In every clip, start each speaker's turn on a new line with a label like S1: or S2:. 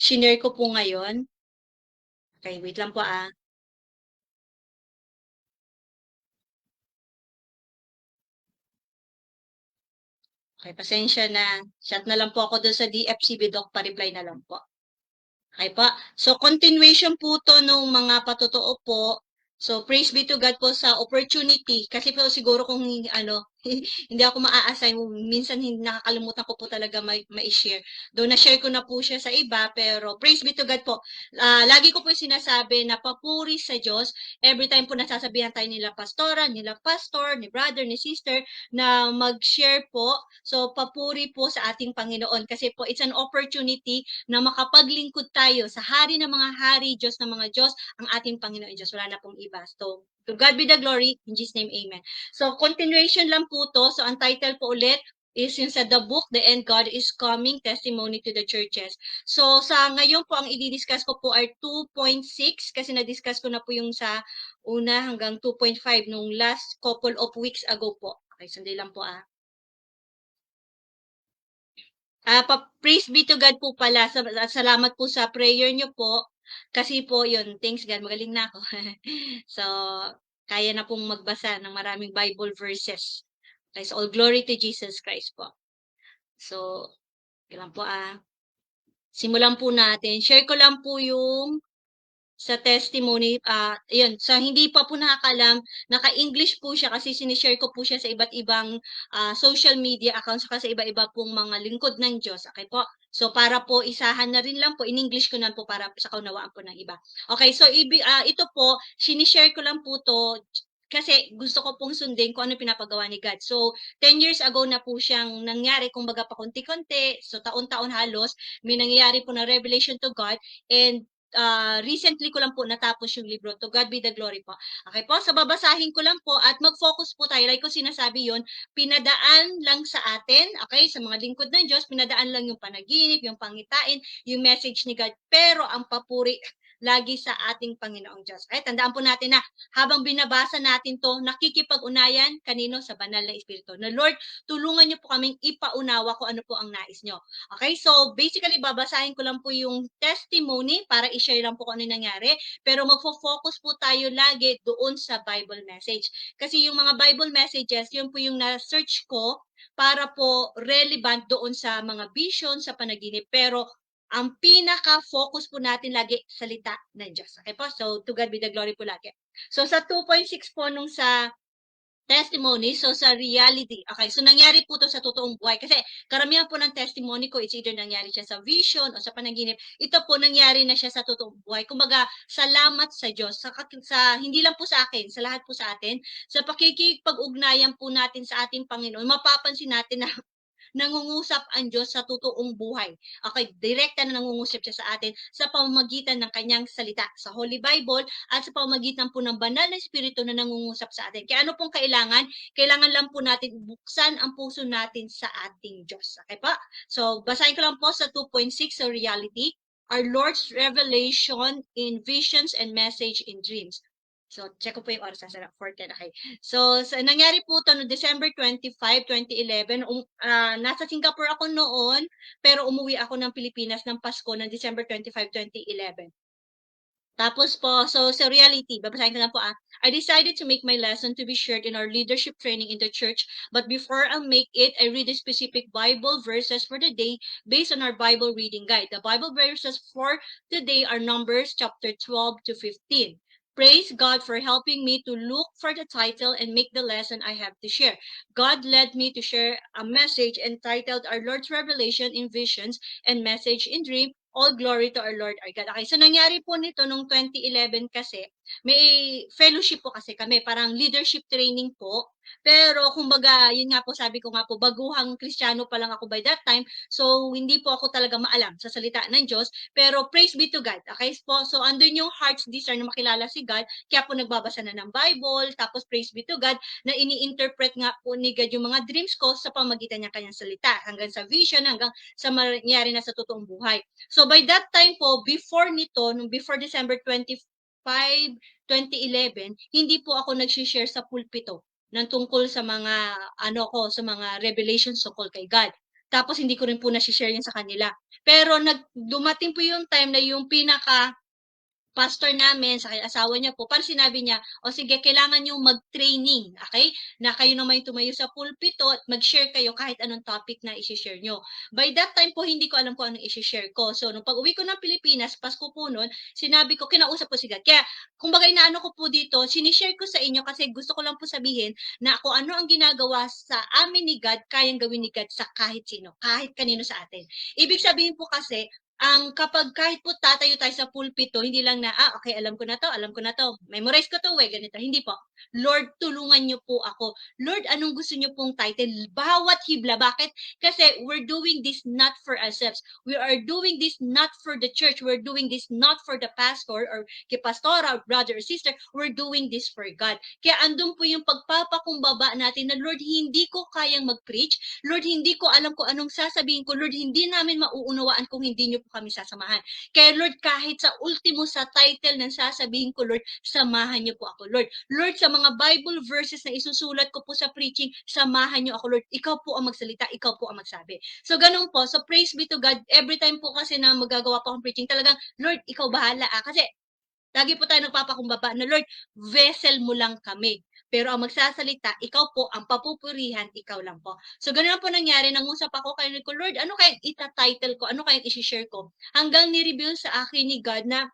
S1: Shinare ko po ngayon. Okay, wait lang po Okay, pasensya na. Chat na lang po ako doon sa DFCB Doc, pa-reply na lang po. Okay po. So, continuation po to nung mga patotoo po. So, praise be to God po sa opportunity. Kasi po siguro kung hindi ako maa-assign, minsan hindi nakakalimutan ko po talaga ma-share. Though na-share ko na po siya sa iba, pero praise be to God po. Lagi ko po sinasabi na papuri sa Diyos. Every time po nasasabihan tayo nila pastora, nila pastor, ni brother, ni sister, na mag-share po. So, papuri po sa ating Panginoon. Kasi po, it's an opportunity na makapaglingkod tayo sa Hari ng mga Hari, Diyos ng mga Diyos, ang ating Panginoon Diyos. Wala na pong iba. So, to God be the glory. In Jesus' name, amen. So, continuation lang po to. So, ang title po ulit is yung sa the book, The End God is Coming, Testimony to the Churches. So, sa ngayon po, ang i-discuss ko po ay 2.6 kasi na-discuss ko na po yung sa una hanggang 2.5 nung last couple of weeks ago po. Okay, sandali lang po praise be to God po pala. Salamat po sa prayer nyo po. Kasi po, yun, thanks God, magaling na ako. So, kaya na pong magbasa ng maraming Bible verses. Okay, so all glory to Jesus Christ po. So, kailan po simulan po natin. Share ko lang po yung sa testimony, yun, sa hindi pa po nakakalam, naka-English po siya kasi sinishare ko po siya sa iba't ibang social media accounts kasi sa iba-iba pong mga lingkod ng Diyos. Okay po? So, para po isahan na rin lang po, in English ko na po para sa kaunawaan po ng iba. Okay, so ito po, sinishare ko lang po to kasi gusto ko pong sundin kung ano pinapagawa ni God. So, 10 years ago na po siyang nangyari, kumbaga pa konti-konti, so taon-taon halos, may nangyayari po na revelation to God, and recently ko lang po natapos yung libro. To God be the glory po. Okay po, so babasahin ko lang po at mag-focus po tayo. Like ko sinasabi yon, pinadaan lang sa atin, okay, sa mga lingkod ng Diyos, pinadaan lang yung panaginip, yung pangitain, yung message ni God. Pero ang papuri lagi sa ating Panginoong Diyos. Okay, tandaan po natin na habang binabasa natin to, nakikipag-unayan kanino sa banal na Espiritu. Na Lord, tulungan niyo po kaming ipaunawa kung ano po ang nais niyo. Okay, so basically babasahin ko lang po yung testimony para i-share lang po kung ano nangyari. Pero magfo-focus po tayo lagi doon sa Bible message. Kasi yung mga Bible messages, yun po yung na-search ko para po relevant doon sa mga vision, sa panaginip. Pero ang pinaka-focus po natin lagi, salita ng Diyos. Okay po? So, to God be the glory po lagi. So, sa 2.6 po nung sa testimony, so sa reality. Okay, so nangyari po to sa totoong buhay. Kasi karamihan po ng testimony ko, it's either nangyari siya sa vision o sa panaginip. Ito po, nangyari na siya sa totoong buhay. Kumbaga, salamat sa Diyos. Hindi lang po sa akin, sa lahat po sa atin. Sa pakikipag-ugnayan po natin sa ating Panginoon, mapapansin natin na nangungusap ang Diyos sa totoong buhay. Okay, direkta na nangungusap siya sa atin sa pamamagitan ng kanyang salita sa Holy Bible at sa pamamagitan po ng banal na Espiritu na nangungusap sa atin. Kaya ano pong kailangan? Kailangan lang po natin buksan ang puso natin sa ating Diyos. Okay pa? So, basahin ko lang po sa 2.6 sa reality. Our Lord's revelation in visions and message in dreams. So, check ko po yung oras sa 4:10. Okay. So, nangyari po ito no December 25, 2011. Nasa Singapore ako noon, pero umuwi ako ng Pilipinas ng Pasko ng December 25, 2011. Tapos po, so sa reality, babasahin ko lang po I decided to make my lesson to be shared in our leadership training in the church, but before I make it, I read the specific Bible verses for the day based on our Bible reading guide. The Bible verses for today are Numbers chapter 12 to 15. Praise God for helping me to look for the title and make the lesson I have to share. God led me to share a message entitled Our Lord's Revelation in Visions and Message in Dream. All glory to our Lord our God. Okay, so nangyari po nito nung 2011 kasi, may fellowship po kasi kami, parang leadership training po. Pero kumbaga, yun nga po sabi ko nga po, baguhang Kristiyano pa lang ako by that time. So hindi po ako talaga maalam sa salita ng Diyos. Pero praise be to God. Okay po, so andun yung heart's desire na makilala si God. Kaya po nagbabasa na ng Bible. Tapos praise be to God na ini-interpret nga po ni God yung mga dreams ko sa pamagitan niya kanyang salita. Hanggang sa vision, hanggang sa mangyari na sa totoong buhay. So by that time po, before nito, before December 25, 2011, hindi po ako nag-share sa pulpito ng tungkol sa mga sa mga revelations tungkol kay God. tapos hindi ko rin po na-she-share yun sa kanila. Pero dumating po yung time na yung pastor namin sa asawa niya po, parang sinabi niya, "O sige, kailangan niyong mag-training, okay? Na kayo naman yung tumayo sa pulpito at mag-share kayo kahit anong topic na i-share niyo." By that time po, hindi ko alam kung anong i-share ko. So, nung pag-uwi ko ng Pilipinas, Pasko po nun, sinabi ko, kinausap ko si God. Kaya, kumbaga inaano ko po dito, sinishare ko sa inyo kasi gusto ko lang po sabihin na kung ano ang ginagawa sa amin ni God, kayang gawin ni God sa kahit sino, kahit kanino sa atin. Ibig sabihin po kasi, kapag kahit po tatayo tayo sa pulpito, hindi lang na, okay, alam ko na 'to, memorize ko 'to, ganito. Hindi po. Lord, tulungan niyo po ako. Lord, anong gusto niyo pong title? Bawat hibla. Bakit? Kasi we're doing this not for ourselves. We are doing this not for the church. We're doing this not for the pastor or kay pastora or brother or sister. We're doing this for God. Kaya andun po yung pagpapakumbaba natin na, Lord, hindi ko kayang mag-preach. Lord, hindi ko alam kung anong sasabihin ko. Lord, hindi namin mauunawaan kung hindi niyo po kami sasamahan. Kaya Lord, kahit sa ultimo sa title ng sasabihin ko, Lord, samahan niyo po ako, Lord. Lord, sa mga Bible verses na isusulat ko po sa preaching, samahan niyo ako, Lord. Ikaw po ang magsalita, ikaw po ang magsabi. So, ganun po. So, praise be to God. Every time po kasi na magagawa po akong preaching, talagang, Lord, ikaw bahala. Kasi, lagi po tayo nagpapakumbaba na, Lord, vessel mo lang kami. Pero ang magsasalita, ikaw po, ang papupurihan, ikaw lang po. So, ganun po nangyari. Nangusap ako kay Lord, ano kayang ita-title ko? Ano kayang isi-share ko? Hanggang ni-reveal sa akin ni God na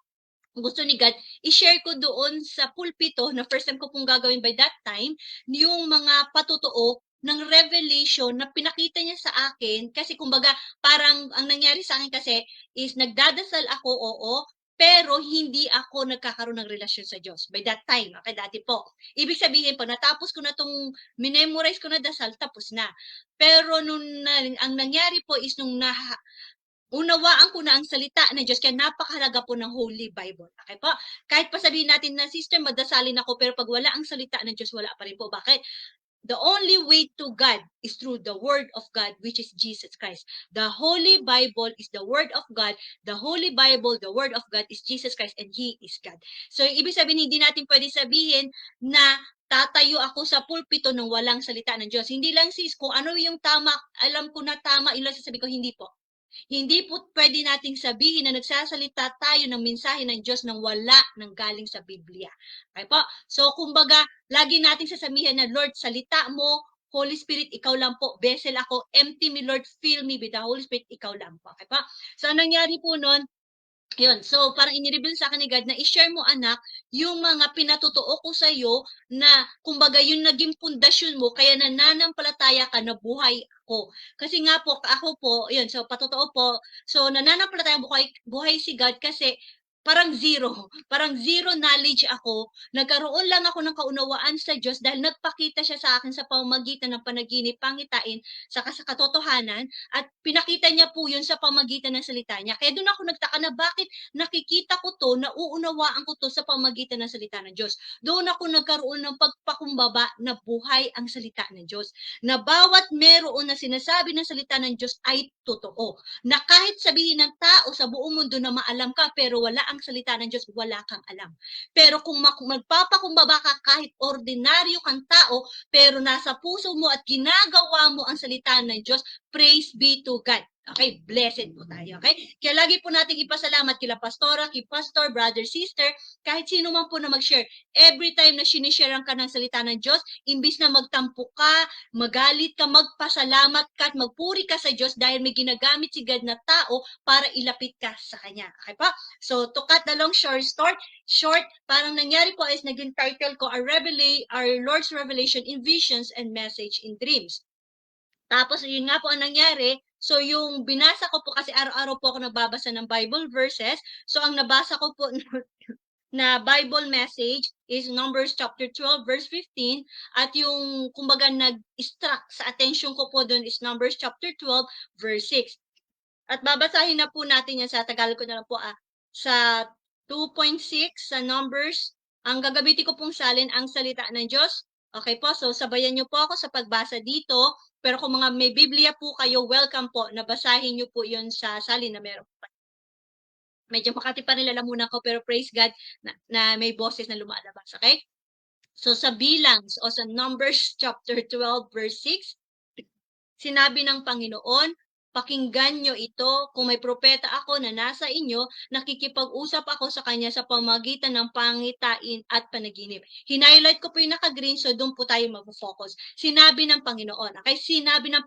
S1: gusto ni God, i-share ko doon sa pulpito na first time ko pong gagawin by that time, yung mga patotoo ng revelation na pinakita niya sa akin. Kasi kumbaga, parang ang nangyari sa akin kasi is nagdadasal ako, oo, pero hindi ako nagkakaroon ng relasyon sa Diyos. By that time, okay, dati po. Ibig sabihin, pag natapos ko na itong minemorize ko na dasal, tapos na. Pero ang nangyari po is nung unawaan ko na ang salita ng Diyos, kaya napakahalaga po ng Holy Bible. Okay po? Kahit pa sabihin natin na, sister, madasalin ako, pero pag wala ang salita ng Diyos, wala pa rin po. Bakit? The only way to God is through the Word of God, which is Jesus Christ. The Holy Bible is the Word of God. The Holy Bible, the Word of God is Jesus Christ, and He is God. So, ibig sabihin, hindi natin pwede sabihin na tatayo ako sa pulpito nang walang salita ng Diyos. Hindi lang sis, kung ano yung tama, alam ko na tama, ilang sasabihin ko, hindi po. Hindi po pwede nating sabihin na nagsasalita tayo ng mensahe ng Diyos nang wala nang galing sa Biblia. Okay po? So, kumbaga, lagi nating sasabihin na, Lord, salita mo, Holy Spirit, ikaw lang po. Vessel ako, empty me, Lord, fill me with the Holy Spirit, ikaw lang po. Okay po? So, anong nangyari po nun? Yun, so parang ini-reveal sa akin ni God na i-share mo anak yung mga pinatotoo ko sa iyo na kumbaga yung naging pundasyon mo kaya nananampalataya ka na buhay ako. Kasi nga po ako po, yun, so patotoo po. So nananampalataya buhay si God kasi parang zero knowledge ako. Nagkaroon lang ako ng kaunawaan sa Diyos dahil nagpakita siya sa akin sa pamamagitan ng panaginip, pangitain, saka sa katotohanan at pinakita niya po yun sa pamamagitan ng salita niya. Kaya doon ako nagtaka na bakit nakikita ko to, nauunawaan ko to sa pamamagitan ng salita ng Diyos. Doon ako nagkaroon ng pagpakumbaba na buhay ang salita ng Diyos. Na bawat meron na sinasabi ng salita ng Diyos ay totoo. Na kahit sabihin ng tao sa buong mundo na maalam ka pero wala ang salita ng Diyos, wala kang alam. Pero kung magpapakumbaba ka kahit ordinaryo kang tao, pero nasa puso mo at ginagawa mo ang salita ng Diyos, praise be to God. Okay, blessed po tayo. Okay? Kaya lagi po natin ipasalamat kila pastora, kay pastor, brother, sister, kahit sino man po na mag-share. Every time na sinisharean ka ng salita ng Diyos, imbis na magtampo ka, magalit ka, magpasalamat ka, at magpuri ka sa Diyos dahil may ginagamit si God na tao para ilapit ka sa Kanya. Okay pa? So, to cut the long short, parang nangyari po is naging title ko, Our Lord's Revelation in Visions and Message in Dreams. Tapos, yun nga po ang nangyari. So, yung binasa ko po, kasi araw-araw po ako nagbabasa ng Bible verses. So, ang nabasa ko po na Bible message is Numbers chapter 12, verse 15. At yung, kumbaga, nag-struck sa attention ko po doon is Numbers chapter 12, verse 6. At babasahin na po natin yan sa Tagalog ko na lang po. Sa 2.6, sa Numbers, ang gagamitin ko pong salin ang salita ng Diyos. Okay po, so sabayan niyo po ako sa pagbasa dito. Pero kung mga may Biblia po kayo, welcome po. Nabasahin niyo po yun sa salin na meron. Medyo makati pa rin lalamunan ko, pero praise God na may boses na lumalabas. Okay? So sa Bilans o sa Numbers chapter 12, verse 6, sinabi ng Panginoon, pakinggan niyo ito. Kung may propeta ako na nasa inyo, nakikipag-usap ako sa kanya sa pamamagitan ng pangitain at panaginip. Hinighlight ko po yung naka-green, so do'n po tayo magfo-focus. Sinabi ng Panginoon, okay? Sinabi ng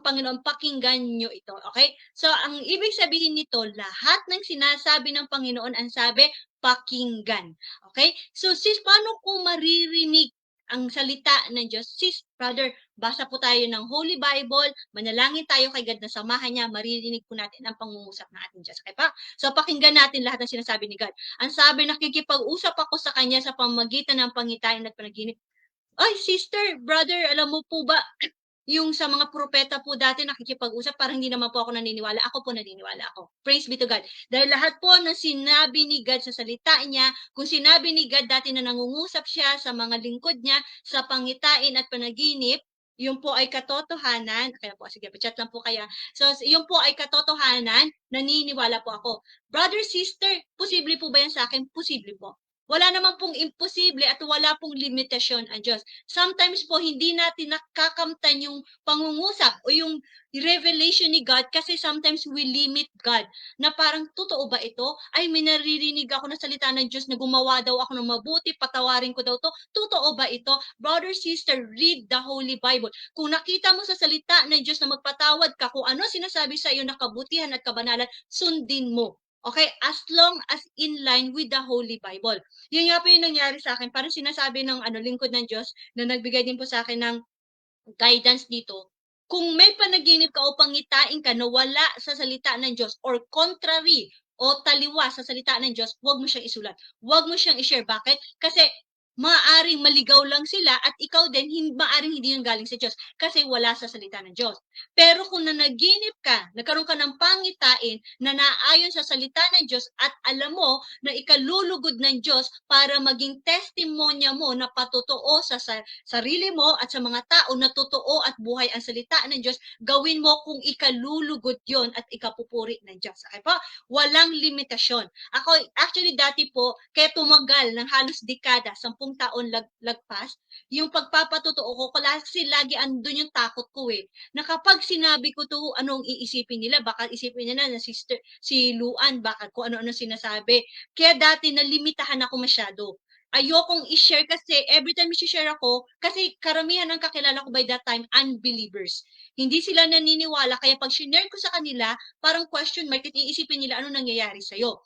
S1: Panginoon, pakinggan niyo ito, okay? So, ang ibig sabihin nito, lahat ng sinasabi ng Panginoon, ang sabi, pakinggan. Okay? So, sis, paano ko maririnig ang salita ng Diyos? Sis, brother, basa po tayo ng Holy Bible, manalangin tayo kay God na samahan niya, maririnig po natin ang pangungusap ng ating Diyos. Okay pa? So, pakinggan natin lahat ng sinasabi ni God. Ang sabi, nakikipag-usap ako sa Kanya sa pamamagitan ng pangitain at panaginip. Ay, sister, brother, alam mo po ba, yung sa mga propeta po dati nakikipag-usap, parang hindi naman po ako naniniwala. Ako po naniniwala ako. Praise be to God. Dahil lahat po ng sinabi ni God sa salita niya, kung sinabi ni God dati na nangungusap siya sa mga lingkod niya, sa pangitain at panaginip, yun po ay katotohanan. Kaya po, sige, chat lang po kaya. So, yun po ay katotohanan, naniniwala po ako. Brother, sister, posible po ba yan sa akin? Posible po. Wala naman pong imposible at wala pong limitasyon ang Diyos. Sometimes po, hindi natin nakakamtan yung pangungusap o yung revelation ni God kasi sometimes we limit God. Na parang, totoo ba ito? Ay, may naririnig ako na salita ng Diyos na gumawa daw ako ng mabuti, patawarin ko daw to. Totoo ba ito? Brother, sister, read the Holy Bible. Kung nakita mo sa salita ng Diyos na magpatawad ka, kung ano sinasabi sa iyo na kabutihan at kabanalan, sundin mo. Okay? As long as in line with the Holy Bible. Yun nga po yung nangyari sa akin. Parang sinasabi ng lingkod ng Diyos na nagbigay din po sa akin ng guidance dito. Kung may panaginip ka o pangitain ka na wala sa salita ng Diyos or contrary o taliwa sa salita ng Diyos, huwag mo siyang isulat. Huwag mo siyang i-share. Bakit? Kasi maaring maligaw lang sila at ikaw din, maaring hindi yun galing sa Diyos kasi wala sa salita ng Diyos. Pero kung nanaginip ka, nagkaroon ka ng pangitain na naayon sa salita ng Diyos at alam mo na ikalulugod ng Diyos para maging testimonya mo na patotoo sa sarili mo at sa mga tao na totoo at buhay ang salita ng Diyos, gawin mo kung ikalulugod yon at ikapupuri ng Diyos. Okay po? Walang limitasyon. Ako, actually dati po, kaya tumagal ng halos dekada, 10 taon lagpas, yung pagpapatotoo ko, kasi lagi andun yung takot ko eh, na kapag sinabi ko to, anong iisipin nila? Baka isipin nila na sister, si Luan, baka kung ano-ano sinasabi. Kaya dati nalimitahan ako masyado. Ayokong i-share kasi every time i-share ako, kasi karamihan ng kakilala ko by that time, unbelievers. Hindi sila naniniwala, kaya pag share ko sa kanila, parang question mark, iisipin nila ano nangyayari sa'yo.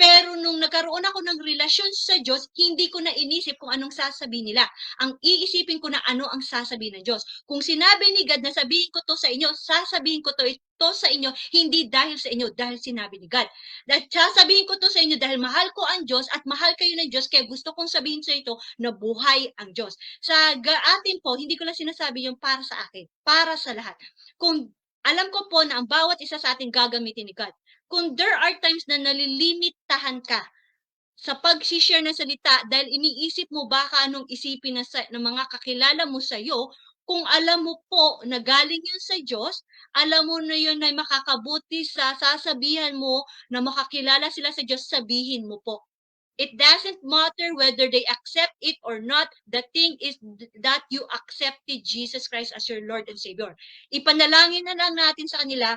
S1: Pero nung nagkaroon ako ng relasyon sa Diyos, hindi ko na inisip kung anong sasabihin nila. Ang iisipin ko na ano ang sasabihin ng Diyos. Kung sinabi ni God na sabihin ko to sa inyo, sasabihin ko to ito sa inyo, hindi dahil sa inyo, dahil sinabi ni God. Dahil sasabihin ko to sa inyo dahil mahal ko ang Diyos at mahal kayo ng Diyos, kaya gusto kong sabihin sa ito na buhay ang Diyos. Sa atin po, hindi ko lang sinasabi yung para sa akin, para sa lahat. Kung alam ko po na ang bawat isa sa atin gagamitin ni God. Kung there are times na nalilimitahan ka sa pag-share ng salita dahil iniisip mo baka anong isipin ng mga kakilala mo sa iyo, kung alam mo po na galing yun sa Diyos, alam mo na yun na makakabuti sa sasabihan mo na makakilala sila sa Diyos, sabihin mo po. It doesn't matter whether they accept it or not. The thing is that you accepted Jesus Christ as your Lord and Savior. Ipanalangin na lang natin sa kanila.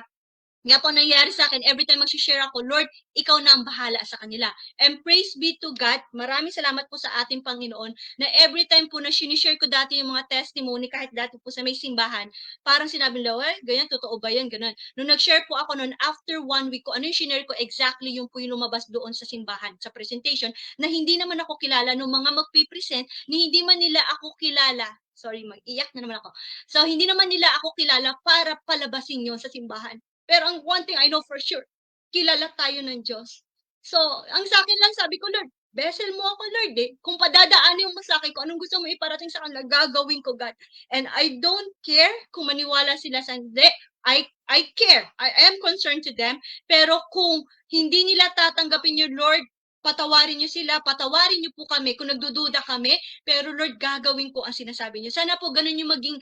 S1: Nga po nangyari sa akin, every time mag-share ako, Lord, ikaw na ang bahala sa kanila. And praise be to God, maraming salamat po sa ating Panginoon, na every time po na sinishare ko dati yung mga testimony, kahit dati po sa may simbahan, parang sinabi nila, well, ganyan, totoo ba yan, ganun. Nung nag-share po ako noon, after 1 week ko, ano yung sinare ko, exactly yung po yung lumabas doon sa simbahan, sa presentation, na hindi naman ako kilala, nung mga magpipresent, ni hindi man nila ako kilala. Sorry, mag-iyak na naman ako. So, hindi naman nila ako kilala para palabasin yun sa simbahan. Pero ang one thing I know for sure, kilala tayo ng Diyos. So, ang sa akin lang sabi ko, Lord, vessel mo ako, Lord eh. Kung padadaanin mo sa akin, kung anong gusto mo iparating sa kanila, gagawin ko, God. And I don't care kung maniwala sila sa hindi. I care. I am concerned to them. Pero kung hindi nila tatanggapin yung Lord, patawarin niyo sila, patawarin niyo po kami kung nagdududa kami, pero Lord, gagawin ko ang sinasabi niyo. Sana po ganun yung maging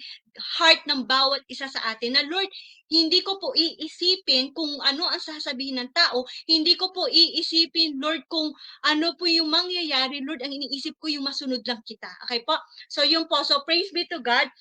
S1: heart ng bawat isa sa atin na Lord, hindi ko po iisipin kung ano ang sasabihin ng tao, hindi ko po iisipin, Lord, kung ano po yung mangyayari, Lord, ang iniisip ko yung masunod lang kita. Okay po? So yun po, so praise be to God.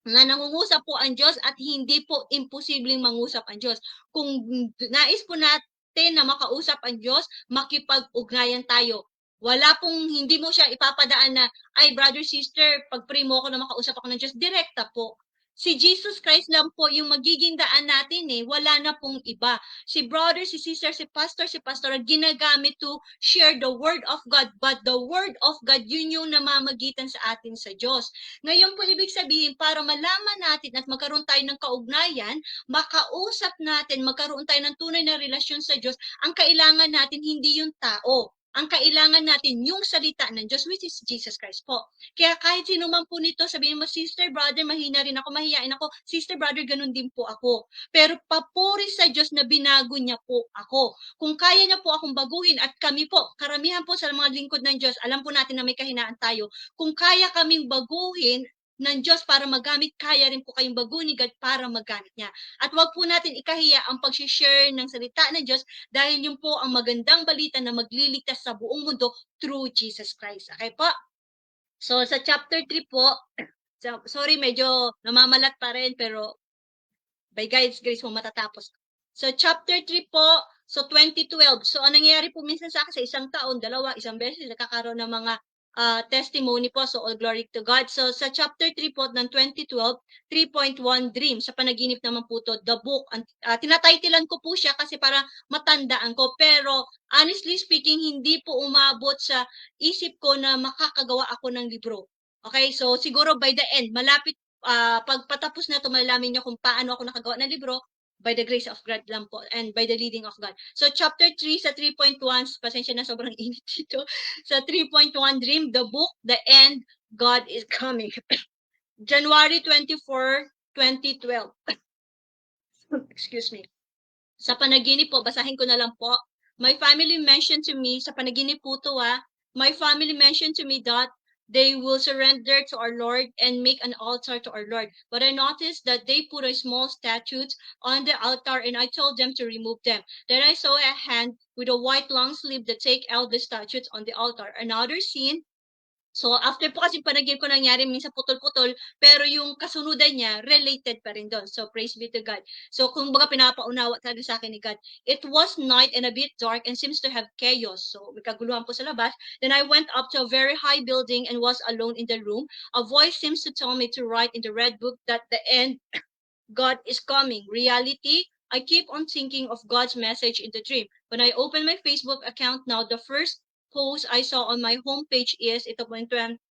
S1: na nangungusap po ang Diyos at hindi po imposibleng mangusap ang Diyos. Kung nais po natin na makausap ang Diyos, makipag-ugnayan tayo. Wala pong hindi mo siya ipapadaan na, ay brother, sister, pag-pray mo ako na makausap ako ng Diyos, direkta po. Si Jesus Christ lang po yung magiging daan natin eh. Wala na pong iba. Si brother, si sister, si pastor, ginagamit to share the word of God. But the word of God, yun yung namamagitan sa atin sa Diyos. Ngayon po, ibig sabihin, para malaman natin at magkaroon tayo ng kaugnayan, makausap natin, magkaroon tayo ng tunay na relasyon sa Diyos, ang kailangan natin hindi yung tao. Ang kailangan natin yung salita ng Diyos, which is Jesus Christ po. Kaya kahit sino man po nito, sabihin mo, sister, brother, mahina rin ako, mahihain ako, sister, brother, ganun din po ako. Pero papuri sa Diyos na binago niya po ako. Kung kaya niya po akong baguhin at kami po, karamihan po sa mga lingkod ng Diyos, alam po natin na may kahinaan tayo. Kung kaya kaming baguhin ng Diyos para magamit, kaya rin po kayong baguhin ni God para magamit niya. At wag po natin ikahiya ang pag-share ng salita ng Diyos dahil yun po ang magandang balita na magliligtas sa buong mundo through Jesus Christ. Okay po? So, sa chapter 3 po, sorry, medyo namamalat pa rin, pero by God's grace po matatapos. So, chapter 3 po, so 2012. So, ang nangyayari po minsan sa akin sa isang taon, dalawa, isang beses, nakakaroon ng mga testimony po. So, all glory to God. So, sa chapter 3 po ng 2012, 3.1 Dream. Sa panaginip naman po to, the book. Tinatitlean ko po siya kasi para matandaan ko. Pero, honestly speaking, hindi po umabot sa isip ko na makakagawa ako ng libro. Okay, so siguro by the end, malapit pag patapos na ito, malalaman niyo kung paano ako nakagawa ng libro by the grace of God lang po and by the leading of God. So chapter 3 sa 3.1, pasensya na sobrang init dito. Sa 3.1 Dream, the book, the end, God is coming. January 24, 2012. Excuse me. Sa panaginip po, basahin ko na lang po. My family mentioned to me, sa panaginip po to my family mentioned to me that they will surrender to our Lord and make an altar to our Lord. But I noticed that they put a small statue on the altar and I told them to remove them. Then I saw a hand with a white long sleeve that take out the statues on the altar. Another scene. So, after po kasi panaginip ko nangyari, minsan putol-putol, pero yung kasunudan niya, related pa rin doon. So, praise be to God. So, kung baga pinapaunawa talaga sa akin ni God. It was night and a bit dark and seems to have chaos. So, may kaguluhan po sa labas. Then I went up to a very high building and was alone in the room. A voice seems to tell me to write in the red book that the end, God is coming. Reality, I keep on thinking of God's message in the dream. When I open my Facebook account now, the first post I saw on my homepage is, ito po yung 2012,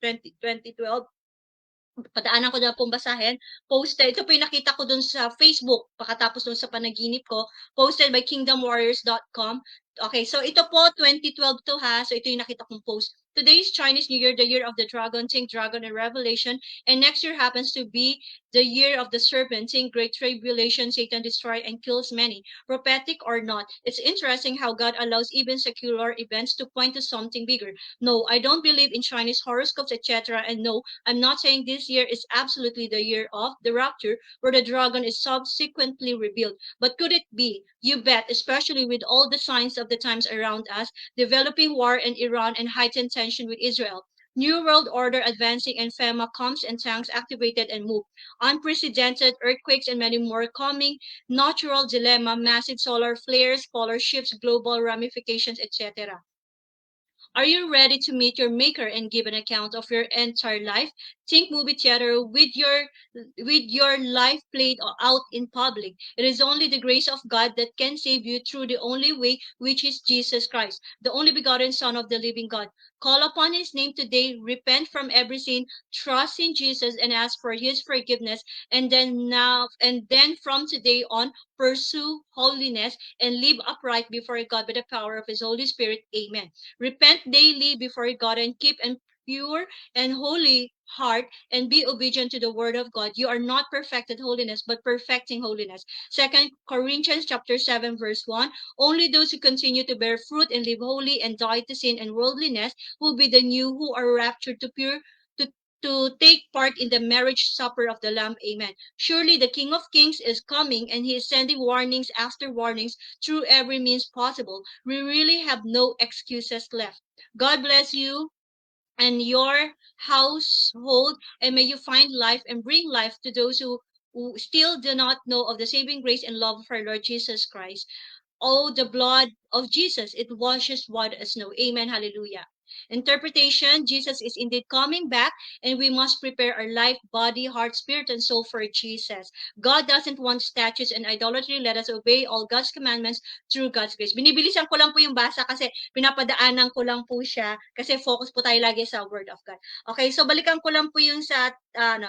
S1: padaanan ko na pong basahin, posted, ito po yung nakita ko dun sa Facebook, pagkatapos dun sa panaginip ko, posted by kingdomwarriors.com. Okay, so ito po, 2012 to so ito yung nakita kong post. Today is Chinese New Year, the year of the dragon, think dragon and revelation, and next year happens to be the year of the serpent, think great tribulation, Satan destroys and kills many, prophetic or not. It's interesting how God allows even secular events to point to something bigger. No, I don't believe in Chinese horoscopes, etc. And no, I'm not saying this year is absolutely the year of the rapture where the dragon is subsequently revealed. But could it be? You bet, especially with all the signs of the times around us, developing war in Iran and heightened tension with Israel. New World Order advancing and FEMA comes and tanks activated and moved. Unprecedented earthquakes and many more coming. Natural dilemma, massive solar flares, polar shifts, global ramifications, etc. Are you ready to meet your maker and give an account of your entire life? Think movie theater with your life played out in public. It is only the grace of God that can save you through the only way, which is Jesus Christ, the only begotten Son of the living God. Call upon his name today, repent from every sin, trust in Jesus and ask for his forgiveness, and then from today on, pursue holiness and live upright before God by the power of his Holy Spirit. Amen. Repent daily before God and keep a pure and holy heart and be obedient to the word of God. You are not perfected holiness, but perfecting holiness. 2 Corinthians chapter 7, verse 1. Only those who continue to bear fruit and live holy and die to sin and worldliness will be the new who are raptured to take part in the marriage supper of the Lamb. Amen. Surely the King of Kings is coming and he is sending warnings after warnings through every means possible. We really have no excuses left. God bless you. and your household, and may you find life and bring life to those who still do not know of the saving grace and love of our Lord Jesus Christ. Oh, the blood of Jesus, it washes white as snow. Amen. Hallelujah. Interpretation, Jesus is indeed coming back, and we must prepare our life, body, heart, spirit, and soul for Jesus. God doesn't want statues and idolatry. Let us obey all God's commandments through God's grace. Binibilisan ko lang po yung basa kasi pinapadaanan ko lang po siya kasi focus po tayo lagi sa Word of God. Okay, so balikan ko lang po yung sa,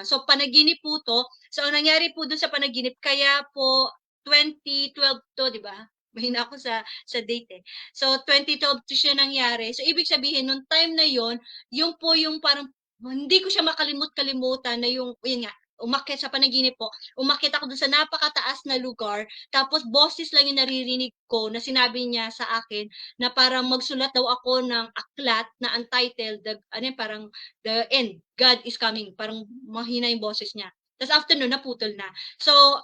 S1: so panaginip po to. So ang nangyari po dun sa panaginip, kaya po 2012 to, di ba? Mahina ako sa date eh. So 2012 to siya nangyari. So ibig sabihin nung time na yon, yung po yung parang hindi ko siya makalimot-kalimutan na yung yun nga, umakyat sa panaginip po. Umakyat ako doon sa napakataas na lugar, tapos boses lang yung naririnig ko na sinabi niya sa akin na parang magsulat daw ako ng aklat na untitled, parang The End, God is Coming. Parang mahina yung boses niya. Tapos after nun, naputol na. So,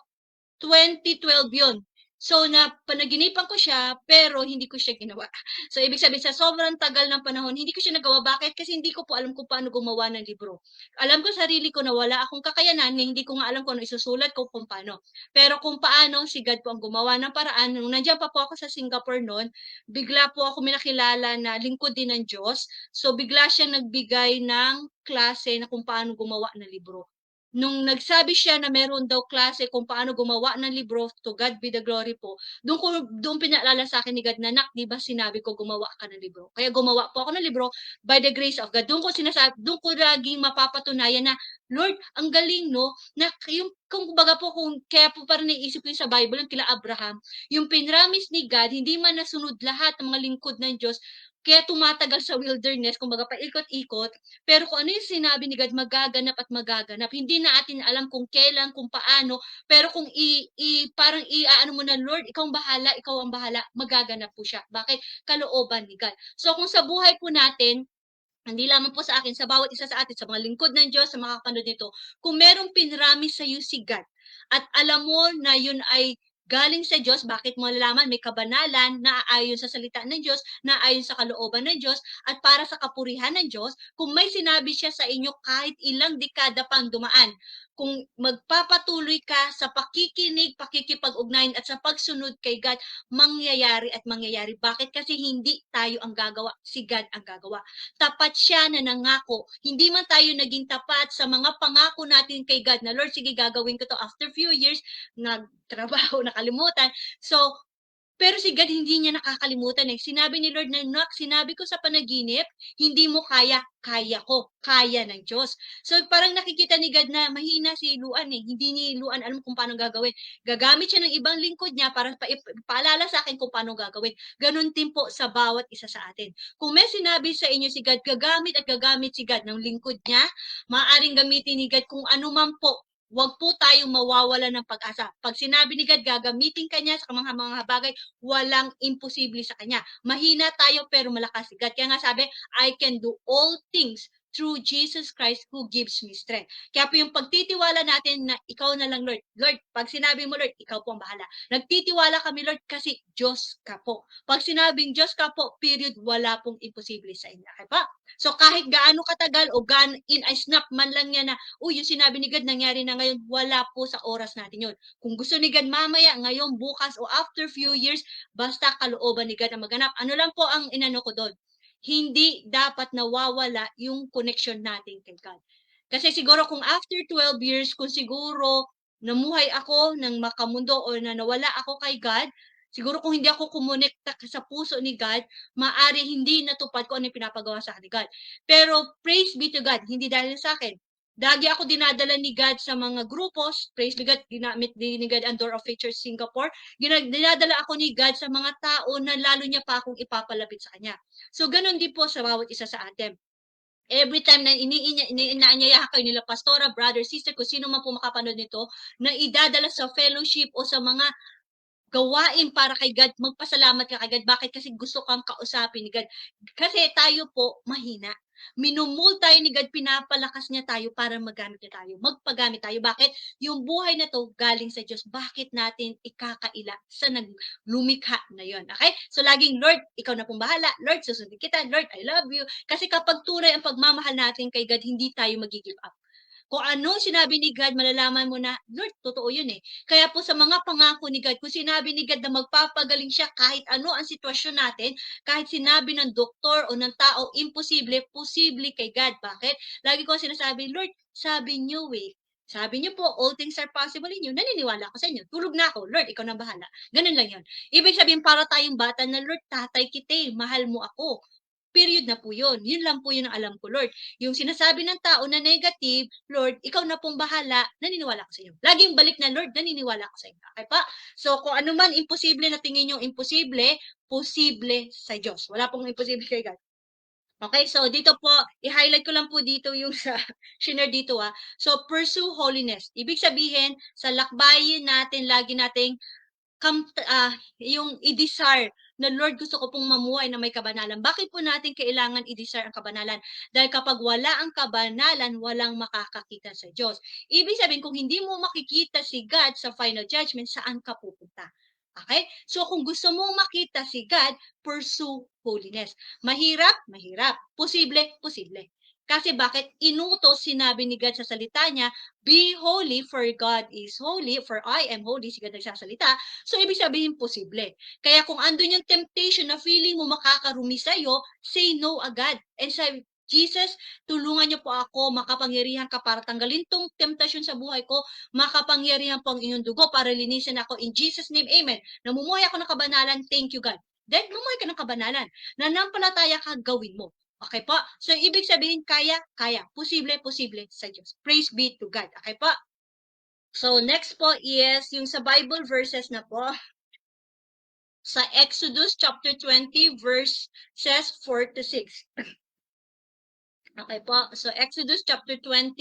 S1: 2012 yun. So, panaginipan ko siya, pero hindi ko siya ginawa. So, ibig sabihin, sa sobrang tagal ng panahon, hindi ko siya nagawa. Bakit? Kasi hindi ko po alam kung paano gumawa ng libro. Alam ko sarili ko na wala akong kakayanan, hindi ko nga alam kung ano isusulat ko kung paano. Pero kung paano, si God po ang gumawa ng paraan. Nung nandiyan pa po ako sa Singapore noon, bigla po ako minakilala na lingkod din ng Diyos. So, bigla siyang nagbigay ng klase na kung paano gumawa ng libro. Nung nagsabi siya na meron daw klase kung paano gumawa ng libro, to God be the glory po, doon pinaalala sa akin ni God na, "Nak, di ba sinabi ko gumawa ka ng libro?" Kaya gumawa po ako ng libro by the grace of God. Doon ko laging mapapatunayan na, Lord, ang galing, no? Na yung, kung kumbaga po, kung kaya po parang naisip ko sa Bible, yung kila Abraham, yung pinramis ni God, hindi man nasunod lahat ng mga lingkod ng Diyos, kaya tumatagal sa wilderness, kumbaga paikot-ikot, pero kung ano yung sinabi ni God, magaganap at magaganap. Hindi natin alam kung kailan, kung paano, pero kung parang iaano mo na, Lord, ikaw ang bahala, magaganap po siya. Bakit? Kalooban ni God. So kung sa buhay po natin, hindi lamang po sa akin, sa bawat isa sa atin, sa mga lingkod ng Diyos, sa mga kapanood nito, kung merong pinrami sa iyo si God, at alam mo na yun ay galing sa Diyos, bakit mo malalaman? May kabanalan na ayon sa salita ng Diyos, na ayon sa kalooban ng Diyos, at para sa kapurihan ng Diyos. Kung may sinabi siya sa inyo kahit ilang dekada pang dumaan, kung magpapatuloy ka sa pakikinig, pakikipag-ugnayan at sa pagsunod kay God, mangyayari at mangyayari. Bakit? Kasi hindi tayo ang gagawa, si God ang gagawa. Tapat siya na nangako. Hindi man tayo naging tapat sa mga pangako natin kay God na, Lord, sige, gagawin ko to after few years, nagtrabaho, nakalimutan. So, pero si God hindi niya nakakalimutan eh. Sinabi ni Lord na, "Nak, sinabi ko sa panaginip, hindi mo kaya, kaya ko, kaya ng Diyos." So parang nakikita ni God na mahina si Luan eh. Hindi ni Luan alam kung paano gagawin. Gagamit siya ng ibang lingkod niya para paalala sa akin kung paano gagawin. Ganun din po sa bawat isa sa atin. Kung may sinabi sa inyo si God, gagamit at gagamit si God ng lingkod niya, maaaring gamitin ni God kung ano man po. Huwag po tayong mawawala ng pag-asa. Pag sinabi ni God, gagamitin ka niya sa mga bagay, walang imposible sa kanya. Mahina tayo pero malakas si God. Kaya nga sabi, I can do all things through Jesus Christ who gives me strength. Kaya po yung pagtitiwala natin na ikaw na lang, Lord. Lord, pag sinabi mo, Lord, ikaw po ang bahala. Nagtitiwala kami, Lord, kasi Diyos ka po. Pag sinabing Diyos ka po, period, wala pong imposible sa inyo. Okay ba? So kahit gaano katagal o in a snap man lang niya na, yung sinabi ni God nangyari na ngayon, wala po sa oras natin yun. Kung gusto ni God mamaya, ngayon, bukas, o after few years, basta kalooban ni God ang maganap. Ano lang po ang inano ko doon? Hindi dapat nawawala yung connection natin kay God. Kasi siguro kung after 12 years, kung siguro namuhay ako ng makamundo o na nawala ako kay God, siguro kung hindi ako kumonekta sa puso ni God, maaari hindi natupad ko ano yung pinapagawa sa akin ni God. Pero praise be to God, hindi dahil sa akin. Lagi ako dinadala ni God sa mga grupos, praise be God, ginamit din ni God ang Door of Faith Church Singapore, dinadala ako ni God sa mga tao na lalo niya pa akong ipapalapit sa Kanya. So, ganun din po sa bawat isa sa atin. Every time na inaanyayahan kayo nila pastora, brother, sister, kung sino man po makapanood nito, na idadala sa fellowship o sa mga gawain para kay God, magpasalamat ka kay God. Bakit? Kasi gusto kang kausapin ni God. Kasi tayo po, mahina. Minumul tayo ni God, pinapalakas niya tayo para magamit niya tayo, magpagamit tayo. Bakit? Yung buhay na 'to galing sa Diyos. Bakit natin ikakaila sa lumikha na 'yon, okay? So, laging, "Lord, ikaw na pong bahala. Lord, susundin kita. Lord, I love you." Kasi kapag tunay ang pagmamahal natin kay God, hindi tayo magi-give up. Kung anong sinabi ni God, malalaman mo na, Lord, totoo yun eh. Kaya po sa mga pangako ni God, kung sinabi ni God na magpapagaling siya kahit ano ang sitwasyon natin, kahit sinabi ng doktor o ng tao, imposible, posible kay God. Bakit? Lagi ko sinasabi, Lord, sabi niyo eh. Sabi niyo po, all things are possible in you. Naniniwala ako sa inyo. Tulog na ako. Lord, ikaw na bahala. Ganun lang yun. Ibig sabihin, para tayong bata na, Lord, tatay kita eh. Mahal mo ako. Period na po yun. Yun lang po yun ang alam ko, Lord. Yung sinasabi ng tao na negative, Lord, ikaw na pong bahala, naniniwala ako sa iyo. Laging balik na, Lord, naniniwala ako sa iyo. Okay pa? So, kung ano man imposible na tingin yung imposible, posible sa Diyos. Wala pong imposible kay God. Okay, so dito po, i-highlight ko lang po dito yung sa shinare dito So, pursue holiness. Ibig sabihin, sa lakbayin natin, lagi nating yung i-desire na Lord gusto ko pong mamuhay na may kabanalan. Bakit po natin kailangan i-desire ang kabanalan? Dahil kapag wala ang kabanalan, walang makakakita sa Diyos. Ibig sabihin, kung hindi mo makikita si God sa final judgment, saan ka pupunta? Okay? So kung gusto mong makita si God, pursue holiness. Mahirap? Mahirap. Posible? Posible. Kasi bakit? Inutos, sinabi ni God sa salita niya, be holy for God is holy, for I am holy, si God nagsasalita. So, ibig sabihin, posible. Kaya kung andun yung temptation na feeling mo makakarumi sa'yo, say no agad. And say, Jesus, tulungan niyo po ako, makapangyarihan ka para tanggalin tong temptation sa buhay ko, makapangyarihan po ang inyong dugo para linisin ako. In Jesus' name, amen. Namumuhay ako ng kabanalan, thank you God. Then, lumuhay ka ng kabanalan. Nanampalataya ka, gawin mo. Okay po? So, ibig sabihin, kaya, kaya. Posible, posible sa Diyos. Praise be to God. Okay po? So, next po is yung sa Bible verses na po. Sa Exodus chapter 20, verses 4 to 6. Okay po. So, Exodus chapter 20,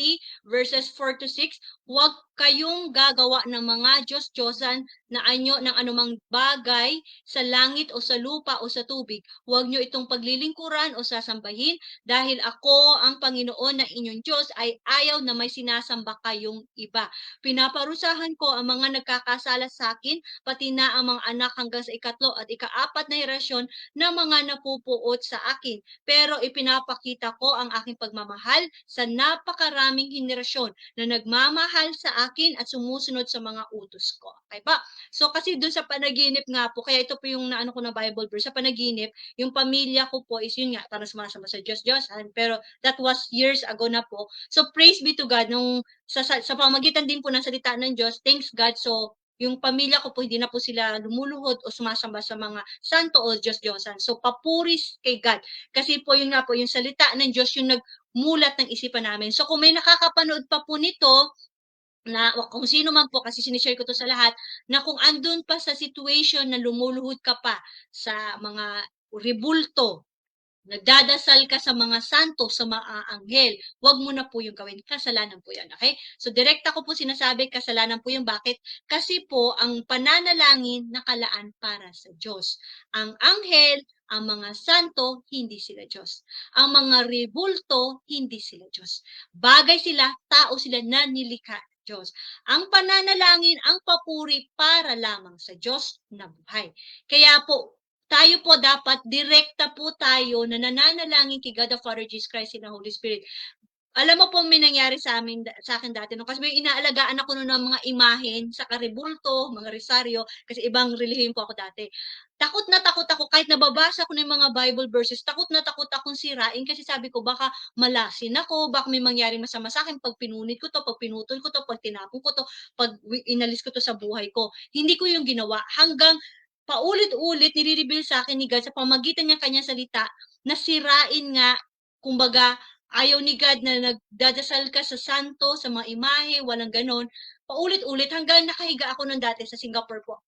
S1: verses 4 to 6. Huwag kayong gagawa ng mga Diyos-Diyosan na anyo ng anumang bagay sa langit o sa lupa o sa tubig. Huwag nyo itong paglilingkuran o sasambahin dahil ako ang Panginoon na inyong Diyos ay ayaw na may sinasamba kayong iba. Pinaparusahan ko ang mga nagkakasala sa akin, pati na ang mga anak hanggang sa ikatlo at ikaapat na henerasyon na mga napupuot sa akin. Pero ipinapakita ko ang aking pagmamahal sa napakaraming henerasyon na nagmamahal sa akin at sumusunod sa mga utos ko. Okay ba? So kasi doon sa panaginip nga po, kaya ito po yung naano ko na Bible verse, sa panaginip, yung pamilya ko po is yun nga, parang sumasama sa Diyos-Diyosan, pero that was years ago na po. So praise be to God, nung sa pamagitan din po ng salita ng Diyos, thanks God, so yung pamilya ko po, hindi na po sila lumuluhod o sumasamba sa mga santo o Diyos-Diyosan. So, papuris kay God. Kasi po, yun nga po, yung salita ng Diyos, yung nagmulat ng isipan namin. So, kung may nakakapanood pa po nito, na kung sino man po, kasi sinishare ko to sa lahat, na kung andun pa sa situation na lumuluhod ka pa sa mga rebulto, nagdadasal ka sa mga santo, sa mga anghel, wag mo na po yung gawin. Kasalanan po yan, okay? So, direkta ko po sinasabi, kasalanan po yung bakit? Kasi po, ang pananalangin nakalaan para sa Diyos. Ang anghel, ang mga santo, hindi sila Diyos. Ang mga rebulto, hindi sila Diyos. Bagay sila, tao sila na nilikha Diyos. Ang pananalangin, ang papuri para lamang sa Diyos na buhay. Kaya po, tayo po dapat, direkta po tayo na nananalangin kay God the Father, Jesus Christ, and the Holy Spirit. Alam mo po may nangyari sa akin dati no, kasi may inaalagaan ako noon ng mga imahen sa karibulto, mga resaryo, kasi ibang relihiyon po ako dati. Takot na takot ako kahit nababasa ko ng mga Bible verses, takot na takot akong sirain kasi sabi ko baka malasin ako, baka may mangyari masama sa akin pag pinunit ko to, pag pinutol ko to, pag tinapon ko to, pag inalis ko to sa buhay ko. Hindi ko yung ginawa hanggang paulit-ulit nire-reveal sa akin ni God sa pamamagitan ng kanyang salita na sirain nga, kumbaga, ayaw ni God na nagdadasal ka sa santo, sa mga imahe, walang ganon. Paulit-ulit hanggang nakahiga ako nun dati sa Singapore po.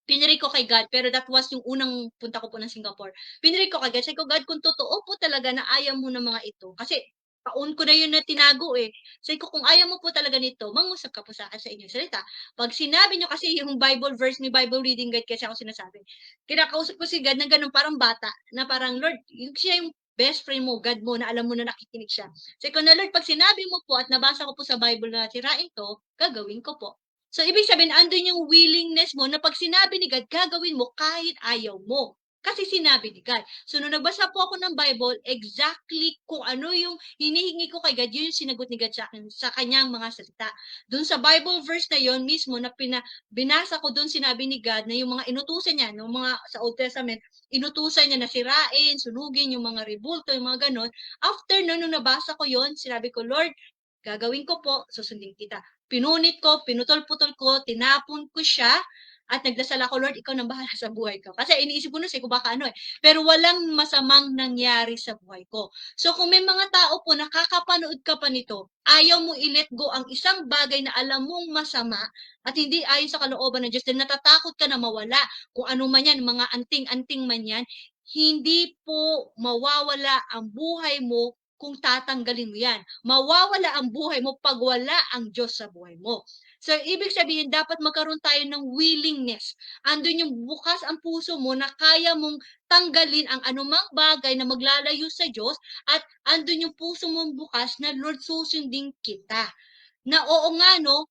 S1: Piniri ko kay God, pero that was yung unang punta ko po ng Singapore. Piniri ko kay God, sabi ko, God, kung totoo po talaga na ayaw mo ng mga ito, kasi taon ko na yun na tinago eh. Sabi ko, kung ayaw mo po talaga nito, mangusap ka po sa akin sa inyong salita. Pag sinabi nyo kasi yung Bible verse, may Bible reading guide kasi ako sinasabi. Kinakausap ko si God na ganun, parang bata, na parang, Lord, yung siya yung best friend mo, God mo, na alam mo na nakikinig siya. Sabi ko na, Lord, pag sinabi mo po at nabasa ko po sa Bible na sirain 'to, gagawin ko po. So, ibig sabihin andun yung willingness mo na pag sinabi ni God, gagawin mo kahit ayaw mo. Kasi sinabi ni God. So, nung nagbasa po ako ng Bible, exactly kung ano yung hinihingi ko kay God, yun yung sinagot ni God sa akin, sa kanyang mga salita. Doon sa Bible verse na yon mismo na binasa ko doon, sinabi ni God na yung mga inutusan niya, yung mga sa Old Testament, inutusan niya na sirain, sunugin yung mga rebulto, yung mga ganon. After nun, nung nabasa ko yon, sinabi ko, Lord, gagawin ko po, susundin kita. Pinunit ko, pinutol-putol ko, tinapon ko siya, at nagdasal ako, Lord, ikaw nang bahala sa buhay ko. Kasi iniisip ko nun, kung baka ano eh. Pero walang masamang nangyari sa buhay ko. So kung may mga tao po nakakapanood ka pa nito, ayaw mo i-let go ang isang bagay na alam mong masama at hindi ayon sa kalooban ng Diyos, dahil natatakot ka na mawala. Kung ano man yan, mga anting-anting man yan, hindi po mawawala ang buhay mo kung tatanggalin mo yan. Mawawala ang buhay mo pag wala ang Diyos sa buhay mo. So, ibig sabihin, dapat magkaroon tayo ng willingness. Andun yung bukas ang puso mo na kaya mong tanggalin ang anumang bagay na maglalayo sa Diyos, at andun yung puso mong bukas na, Lord, susundin kita. Na oo nga, no,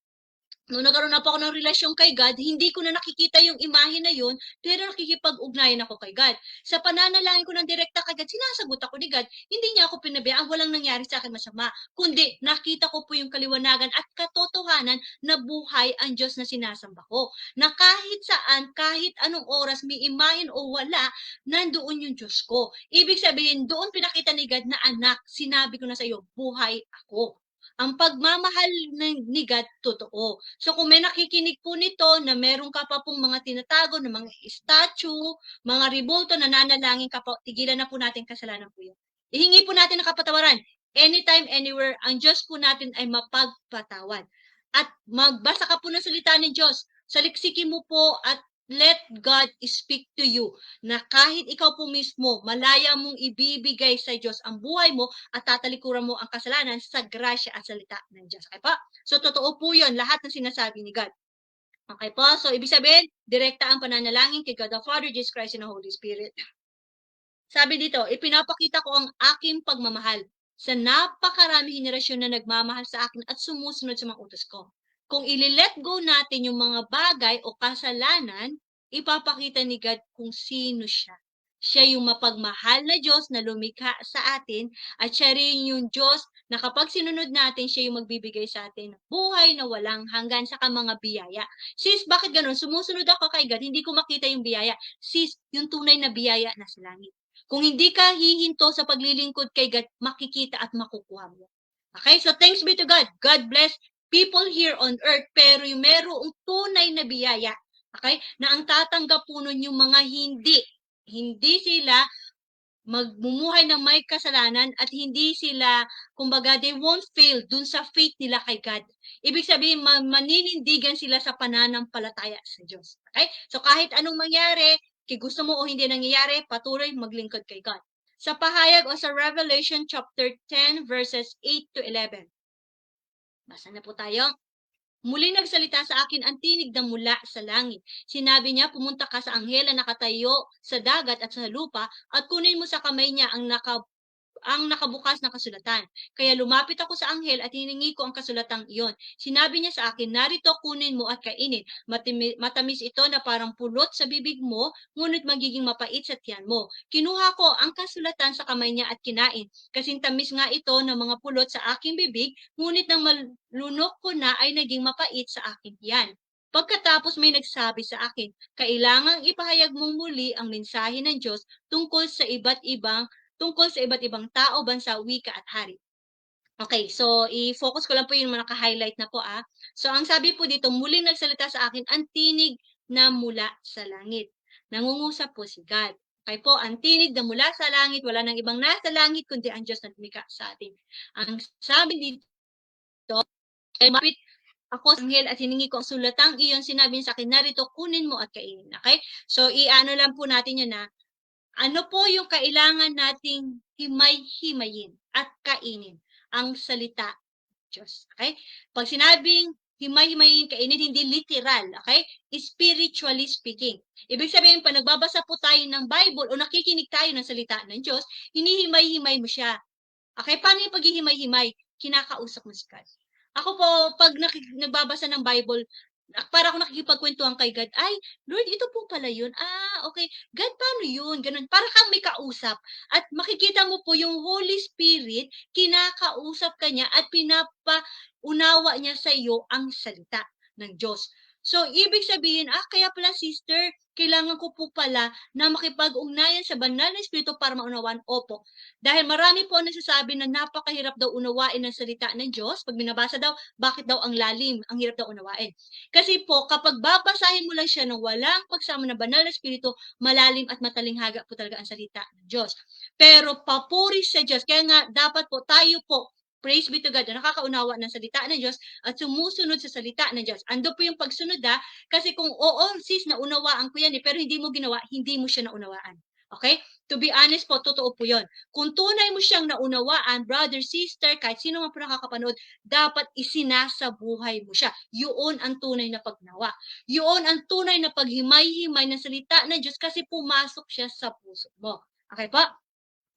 S1: nung nagkaroon na po ako ng relasyon kay God, hindi ko na nakikita yung imahe na yun, pero nakikipag-ugnayan ako kay God. Sa pananalangin ko ng direkta kay God, sinasagot ako ni God. Hindi niya ako pinabayaan, walang nangyari sa akin masama. Kundi, nakita ko po yung kaliwanagan at katotohanan na buhay ang Diyos na sinasamba ko. Na kahit saan, kahit anong oras, may imahin o wala, nandoon yung Diyos ko. Ibig sabihin, doon pinakita ni God na, anak, sinabi ko na sa iyo, buhay ako. Ang pagmamahal ni God, totoo. So kung may nakikinig po nito na meron ka pa pong mga tinatago na mga statue, mga rebulto, nananalangin ka po, tigilan na po natin, kasalanan po yun. Ihingi po natin ng kapatawaran. Anytime, anywhere, ang Diyos po natin ay mapagpatawad. At magbasa ka po ng salita ng Diyos. Saliksikin mo po at let God speak to you, na kahit ikaw po mismo, malaya mong ibibigay sa Diyos ang buhay mo at tatalikuran mo ang kasalanan sa grasya at salita ng Diyos. Okay po? So, totoo po yun, lahat ng sinasabi ni God. Okay po? So, ibig sabihin, direkta ang pananalangin kay God the Father, Jesus Christ, and the Holy Spirit. Sabi dito, ipinapakita ko ang aking pagmamahal sa napakarami henerasyon na nagmamahal sa akin at sumusunod sa mga utos ko. Kung ililet go natin yung mga bagay o kasalanan, ipapakita ni God kung sino siya. Siya yung mapagmahal na Diyos na lumikha sa atin, at siya rin yung Diyos na kapag sinunod natin, siya yung magbibigay sa atin ng buhay na walang hanggan sa mga biyaya. Sis, bakit ganun? Sumusunod ako kay God, hindi ko makita yung biyaya. Sis, yung tunay na biyaya na sa langit. Kung hindi ka hihinto sa paglilingkod kay God, makikita at makukuha mo. Okay? So, thanks be to God. God bless people here on earth, pero yung merong tunay na biyaya, okay, na ang tatanggap po nun yung mga hindi sila magmumuhay ng may kasalanan at hindi sila, kumbaga, they won't fail dun sa faith nila kay God. Ibig sabihin, maninindigan sila sa pananampalataya sa Diyos. Okay? So, kahit anong mangyari, kung gusto mo o hindi nangyayari, patuloy maglingkod kay God. Sa pahayag o sa Revelation chapter 10 verses 8 to 11. Basa na po tayo. Muling nagsalita sa akin ang tinig na mula sa langit. Sinabi niya, pumunta ka sa anghel na nakatayo sa dagat at sa lupa at kunin mo sa kamay niya ang nakabukas na kasulatan. Kaya lumapit ako sa anghel at hiningi ko ang kasulatang iyon. Sinabi niya sa akin, narito, kunin mo at kainin. Matamis ito na parang pulot sa bibig mo, ngunit magiging mapait sa tiyan mo. Kinuha ko ang kasulatan sa kamay niya at kinain. Kasing tamis nga ito ng mga pulot sa aking bibig, ngunit nang malunok ko na ay naging mapait sa aking tiyan. Pagkatapos may nagsabi sa akin, kailangang ipahayag mong muli ang mensahe ng Diyos tungkol sa iba't ibang tao, bansa, wika at hari. Okay, so i-focus ko lang po yung mga naka-highlight na po. So ang sabi po dito, muling nagsalita sa akin ang tinig na mula sa langit. Nangungusap po si God. Okay po, ang tinig na mula sa langit, wala nang ibang nasa langit kundi ang Diyos na lumikha sa atin. Ang sabi dito, ay mapit ako sa anghel at hiningi ko ang sulatang iyon, sinabi niya sa akin, narito, kunin mo at kainin. Okay? So i-ano lang po natin yun na, ano po yung kailangan nating himay-himayin at kainin? Ang salita Diyos. Okay? Pag sinabing himay-himayin, kainin, hindi literal, okay? Spiritually speaking. Ibig sabihin, pag nagbabasa po tayo ng Bible o nakikinig tayo ng salita ng Diyos, hinihimay-himay mo siya. Okay, paano yung paghihimay-himay? Kinakausap mo si God. Ako po, pag nagbabasa ng Bible, para ako nakikipagkwentuhan kay God, ay, Lord, ito po pala yun. Ah, okay. God, paano yun? Ganun. Para kang may kausap. At makikita mo po yung Holy Spirit, kinakausap ka niya at pinapaunawa niya sa iyo ang salita ng Diyos. So, ibig sabihin, kaya pala sister, kailangan ko po pala na makipag-ugnayan sa banal na Espiritu para maunawaan. Opo. Dahil marami po ang nagsasabi na napakahirap daw unawain ng salita ng Diyos. Pag binabasa daw, bakit daw ang lalim, ang hirap daw unawain. Kasi po, kapag babasahin mo lang siya ng walang pagsama ng banal na Espiritu, malalim at matalinghaga po talaga ang salita ng Diyos. Pero papuri sa Diyos. Kaya nga, dapat po tayo po, praise be to God, na nakakaunawa ng salita ng Diyos at sumusunod sa salita ng Diyos. Ando po yung pagsunod kasi kung oo, sis, naunawaan ko yan pero hindi mo ginawa, hindi mo siya naunawaan. Okay? To be honest po, totoo po yun. Kung tunay mo siyang naunawaan, brother, sister, kahit sino man po nakakapanood, dapat isinasabuhay mo siya. Yun ang tunay na pagnawa. Yun ang tunay na paghimay-himay ng salita ng Diyos kasi pumasok siya sa puso mo. Okay po?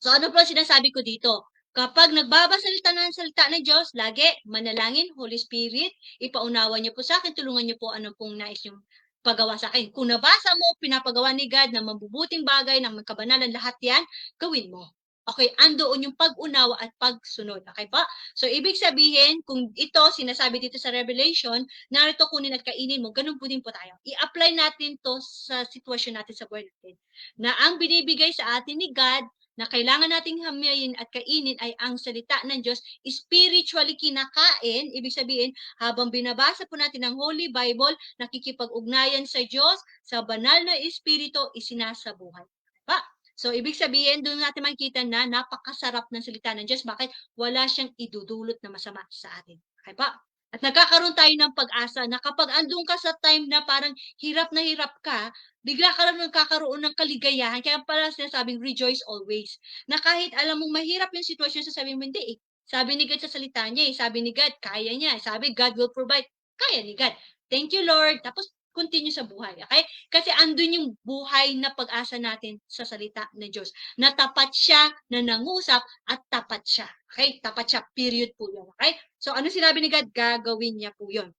S1: So ano po sinasabi ko dito? Kapag nagbabasalita ng salita ng Diyos, lagi manalangin, Holy Spirit, ipaunawa niyo po sa akin, tulungan niyo po ano pong nais yung pagawa sa akin. Kung nabasa mo, pinapagawa ni God ng mabubuting bagay, ng magkabanalan, lahat yan, gawin mo. Okay, andoon yung pag-unawa at pagsunod. Okay pa? So, ibig sabihin, kung ito, sinasabi dito sa Revelation, narito kunin at kainin mo, ganun po din po tayo. I-apply natin to sa sitwasyon natin sa buhay natin. Na ang binibigay sa atin ni God, na kailangan nating hamayin at kainin ay ang salita ng Diyos, spiritually kinakain, ibig sabihin, habang binabasa po natin ang Holy Bible, nakikipag-ugnayan sa Diyos, sa banal na Espiritu, isinasabuhay. Pa? So, ibig sabihin, doon natin makikita na napakasarap ng salita ng Diyos. Bakit? Wala siyang idudulot na masama sa atin. Okay pa? At nagkakaroon tayo ng pag-asa na kapag andun ka sa time na parang hirap na hirap ka, bigla ka lang nagkakaroon ng kaligayahan. Kaya pala sinasabing rejoice always. Na kahit alam mong mahirap yung sitwasyon, sasabihin mo, hindi eh. Sabi ni God sa salita niya eh. Sabi ni God, kaya niya. Sabi, God will provide. Kaya ni God. Thank you, Lord. Tapos, continue sa buhay. Okay? Kasi andun yung buhay na pag-asa natin sa salita ng Diyos. Na tapat siya, na nangusap, at tapat siya. Okay? Tapat siya. Period po yun. Okay? So, ano sinabi ni God? Gagawin niya po yun.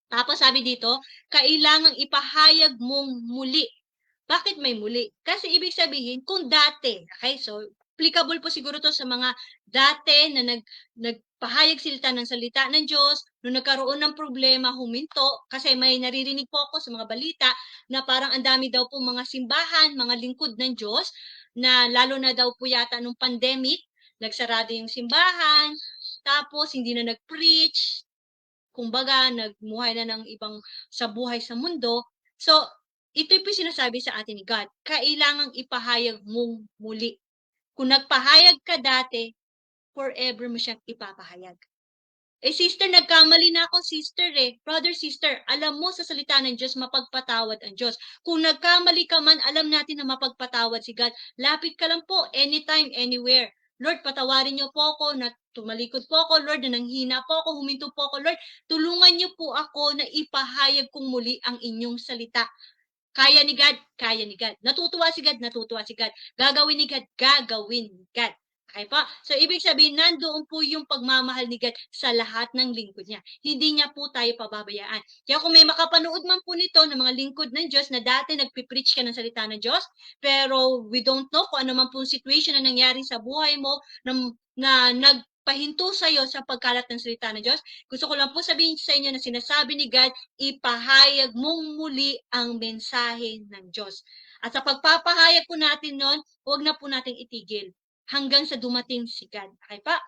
S1: Tapos sabi dito, kailangang ipahayag mong muli. Bakit may muli? Kasi ibig sabihin, kung dati, okay, so applicable po siguro to sa mga dati na nagpahayag sila ng salita ng Diyos, nung nagkaroon ng problema, huminto, kasi may naririnig po ako sa mga balita na parang ang dami daw po mga simbahan, mga lingkod ng Diyos, na lalo na daw po yata nung pandemic, nagsarado yung simbahan, tapos hindi na nag-preach, kumbaga nagmuhay na ng ibang sa buhay sa mundo. So, ito po sinasabi sa atin ni God, kailangang ipahayag mong muli. Kung nagpahayag ka dati, forever mo siyang ipapahayag. Eh sister, nagkamali na ako sister eh. Brother, sister, alam mo sa salita ng Diyos, mapagpatawad ang Diyos. Kung nagkamali ka man, alam natin na mapagpatawad si God. Lapit ka lang po, anytime, anywhere. Lord, patawarin niyo po ako na tumalikod po ako, Lord, na nanghina po ako, huminto po ako, Lord. Tulungan niyo po ako na ipahayag kong muli ang inyong salita. Kaya ni God, kaya ni God. Natutuwa si God, natutuwa si God. Gagawin ni God, gagawin ni God. Okay po? So, ibig sabihin, nandoon po yung pagmamahal ni God sa lahat ng lingkod niya. Hindi niya po tayo pababayaan. Kaya kung may makapanood man po nito ng mga lingkod ng Diyos na dati nagpipreach ka ng salita ng Diyos, pero we don't know kung ano man po situation na nangyari sa buhay mo na nagpahinto sa iyo sa pagkalat ng salita ng Diyos, gusto ko lang po sabihin sa inyo na sinasabi ni God, ipahayag mong muli ang mensahe ng Diyos. At sa pagpapahayag po natin nun, huwag na po nating itigil hanggang sa dumating si God. Okay pa?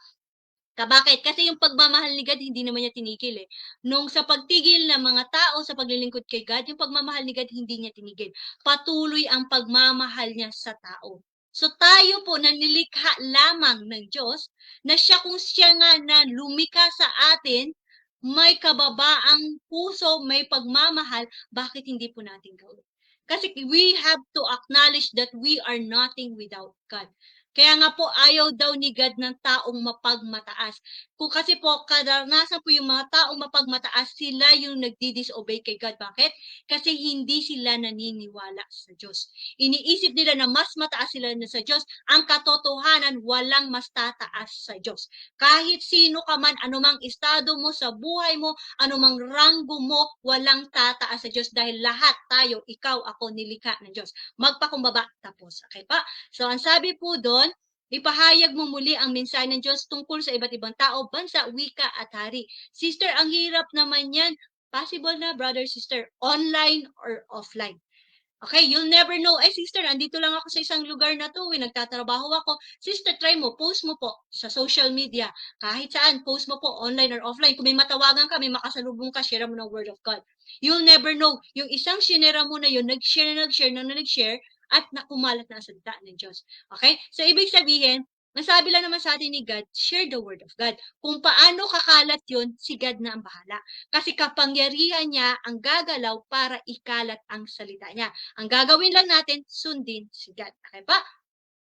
S1: Bakit? Kasi yung pagmamahal ni God, hindi naman niya tinigil eh. Nung sa pagtigil ng mga tao sa paglilingkod kay God, yung pagmamahal ni God, hindi niya tinigil. Patuloy ang pagmamahal niya sa tao. So tayo po, nanilikha lamang ng Diyos, na siya kung siya nga na lumika sa atin, may kababaang puso, may pagmamahal, bakit hindi po natin gawin? Kasi we have to acknowledge that we are nothing without God. Kaya nga po ayaw daw ni God ng taong mapagmataas. Kung kasi po kadalasan po yung mga taong mapagmataas, sila yung nagdi-disobey kay God. Bakit? Kasi hindi sila naniniwala sa Diyos. Iniisip nila na mas mataas sila na sa Diyos. Ang katotohanan, walang mas tataas sa Diyos. Kahit sino ka man, anumang estado mo sa buhay mo, anumang ranggo mo, walang tataas sa Diyos dahil lahat tayo, ikaw, ako, nilikha ng Diyos. Magpakumbaba, tapos. Okay pa? So, ang sabi po doon, ipahayag mo muli ang mensahe ng Diyos tungkol sa iba't ibang tao, bansa, wika, at hari. Sister, ang hirap naman yan. Possible na, brother, sister, online or offline. Okay, you'll never know. Eh, sister, andito lang ako sa isang lugar na to. Nagtatrabaho ako. Sister, try mo, post mo po sa social media. Kahit saan, post mo po, online or offline. Kung may matawagan ka, may makasalubong ka, share mo ng word of God. You'll never know. Yung isang shinera mo na yun, nag-share, at nakumalat na ang salita ng Diyos. Okay? So, ibig sabihin, masabi lang naman sa atin ni God, share the word of God. Kung paano kakalat yun, si God na ang bahala. Kasi kapangyarihan niya ang gagalaw para ikalat ang salita niya. Ang gagawin lang natin, sundin si God. Okay pa?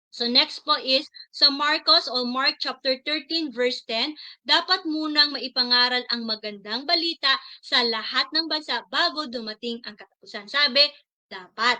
S1: So next po is sa Marcos o Mark chapter 13 verse 10, dapat munang maipangaral ang magandang balita sa lahat ng bansa bago dumating ang katapusan. Sabi, dapat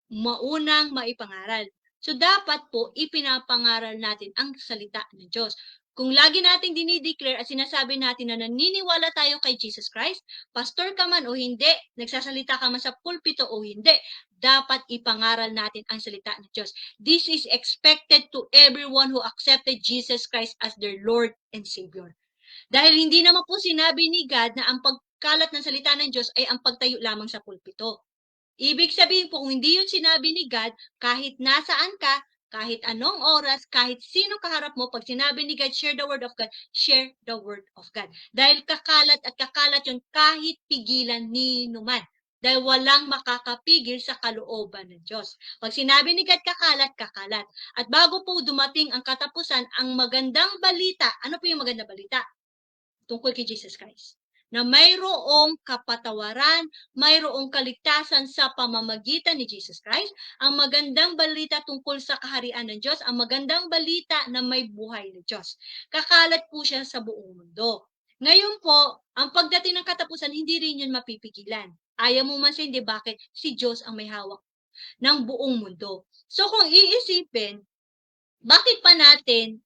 S1: maunang maipangaral. So dapat po ipinapangaral natin ang salita ng Diyos. Kung lagi nating dinideclare at sinasabi natin na naniniwala tayo kay Jesus Christ, pastor ka man o hindi, nagsasalita ka man sa pulpito o hindi, dapat ipangaral natin ang salita ng Diyos. This is expected to everyone who accepted Jesus Christ as their Lord and Savior. Dahil hindi naman po sinabi ni God na ang pagkalat ng salita ng Diyos ay ang pagtayo lamang sa pulpito. Ibig sabihin po, kung hindi yun sinabi ni God, kahit nasaan ka, kahit anong oras, kahit sino kaharap mo, pag sinabi ni God, share the word of God, share the word of God. Dahil kakalat at kakalat yun kahit pigilan ni numan. Dahil walang makakapigil sa kalooban ng Diyos. Pag sinabi ni God, kakalat, kakalat. At bago po dumating ang katapusan, ang magandang balita, ano po yung magandang balita? Tungkol kay Jesus Christ. Na mayroong kapatawaran, mayroong kaligtasan sa pamamagitan ni Jesus Christ, ang magandang balita tungkol sa kaharian ng Diyos, ang magandang balita na may buhay ng Diyos. Kakalat po siya sa buong mundo. Ngayon po, ang pagdating ng katapusan, hindi rin yun mapipigilan. Ayaw mo man siya, hindi, bakit? Si Diyos ang may hawak ng buong mundo. So kung iisipin, bakit pa natin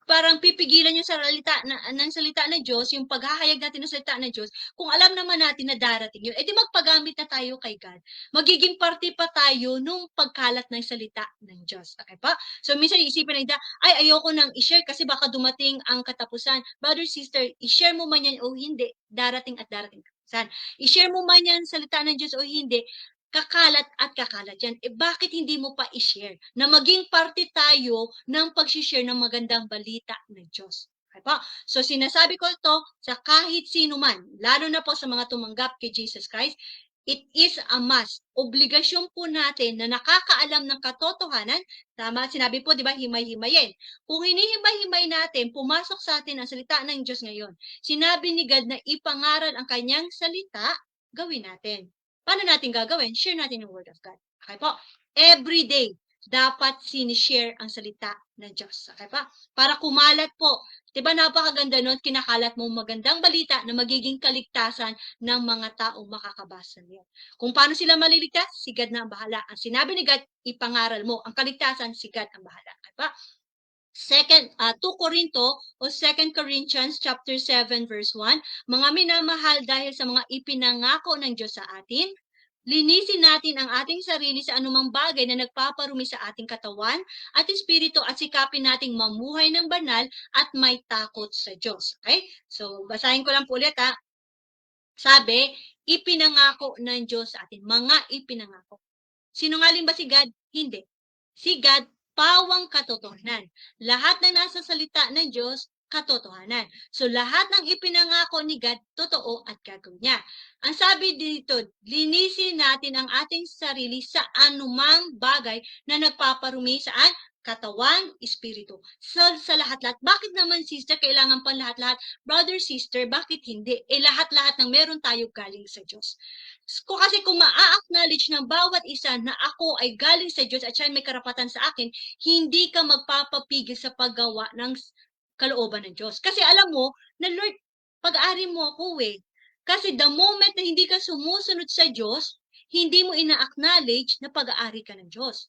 S1: parang pipigilan yung salita ng salita ng Diyos, yung paghahayag natin ng salita ng Diyos, kung alam naman natin na darating yun, edi magpagamit na tayo kay God. Magiging parte pa tayo nung pagkalat ng salita ng Diyos. Okay pa? So minsan iisipin na ay ayoko nang i-share kasi baka dumating ang katapusan. Brother, sister, i-share mo man yan o hindi, darating at darating katapusan. I-share mo man yan salita ng Diyos o hindi, kakalat at kakalat yan. Eh, bakit hindi mo pa i-share? Na maging parte tayo ng pag-share ng magandang balita ng Diyos. Okay po? So, sinasabi ko ito sa kahit sino man, lalo na po sa mga tumanggap kay Jesus Christ, it is a must. Obligasyon po natin na nakakaalam ng katotohanan. Tama, sinabi po, di ba, himay-himayin. Kung hinihimay-himay natin, pumasok sa atin ang salita ng Diyos ngayon. Sinabi ni God na ipangaral ang kanyang salita, gawin natin. Paano natin gagawin? Share natin yung word of God. Okay po? Every day, dapat sinishare ang salita ng Diyos. Okay pa? Para kumalat po. Diba napakaganda nun? Kinakalat mo magandang balita na magiging kaligtasan ng mga taong makakabasa niyo. Kung paano sila maliligtas, si God na ang bahala. Ang sinabi ni God, ipangaral mo. Ang kaligtasan, si God ang bahala. Okay pa? 2 Corinto o 2 Corinthians chapter 7 verse 1, mga minamahal dahil sa mga ipinangako ng Diyos sa atin, linisin natin ang ating sarili sa anumang bagay na nagpaparumi sa ating katawan at espiritu at sikapin nating mamuhay ng banal at may takot sa Diyos. Okay? So, basahin ko lang po ulit ha. Sabi, ipinangako ng Diyos sa atin. Mga ipinangako. Sinungaling ba si God? Hindi. Si God, pawang katotohanan. Lahat ng nasa salita ng Diyos, katotohanan. So lahat ng ipinangako ni God, totoo at gagawin niya. Ang sabi dito, linisin natin ang ating sarili sa anumang bagay na nagpaparumi saan? katawan, espiritu. Sa lahat-lahat. Bakit naman, sister, kailangan pa lahat-lahat? Brother, sister, bakit hindi? Lahat-lahat ng meron tayo galing sa Diyos. Kasi kung ma-acknowledge ng bawat isa na ako ay galing sa Diyos at siya may karapatan sa akin, hindi ka magpapapigil sa paggawa ng kalooban ng Diyos. Kasi alam mo, na Lord, pag-aari mo ako eh. Kasi the moment na hindi ka sumusunod sa Diyos, hindi mo ina-acknowledge na pag-aari ka ng Diyos.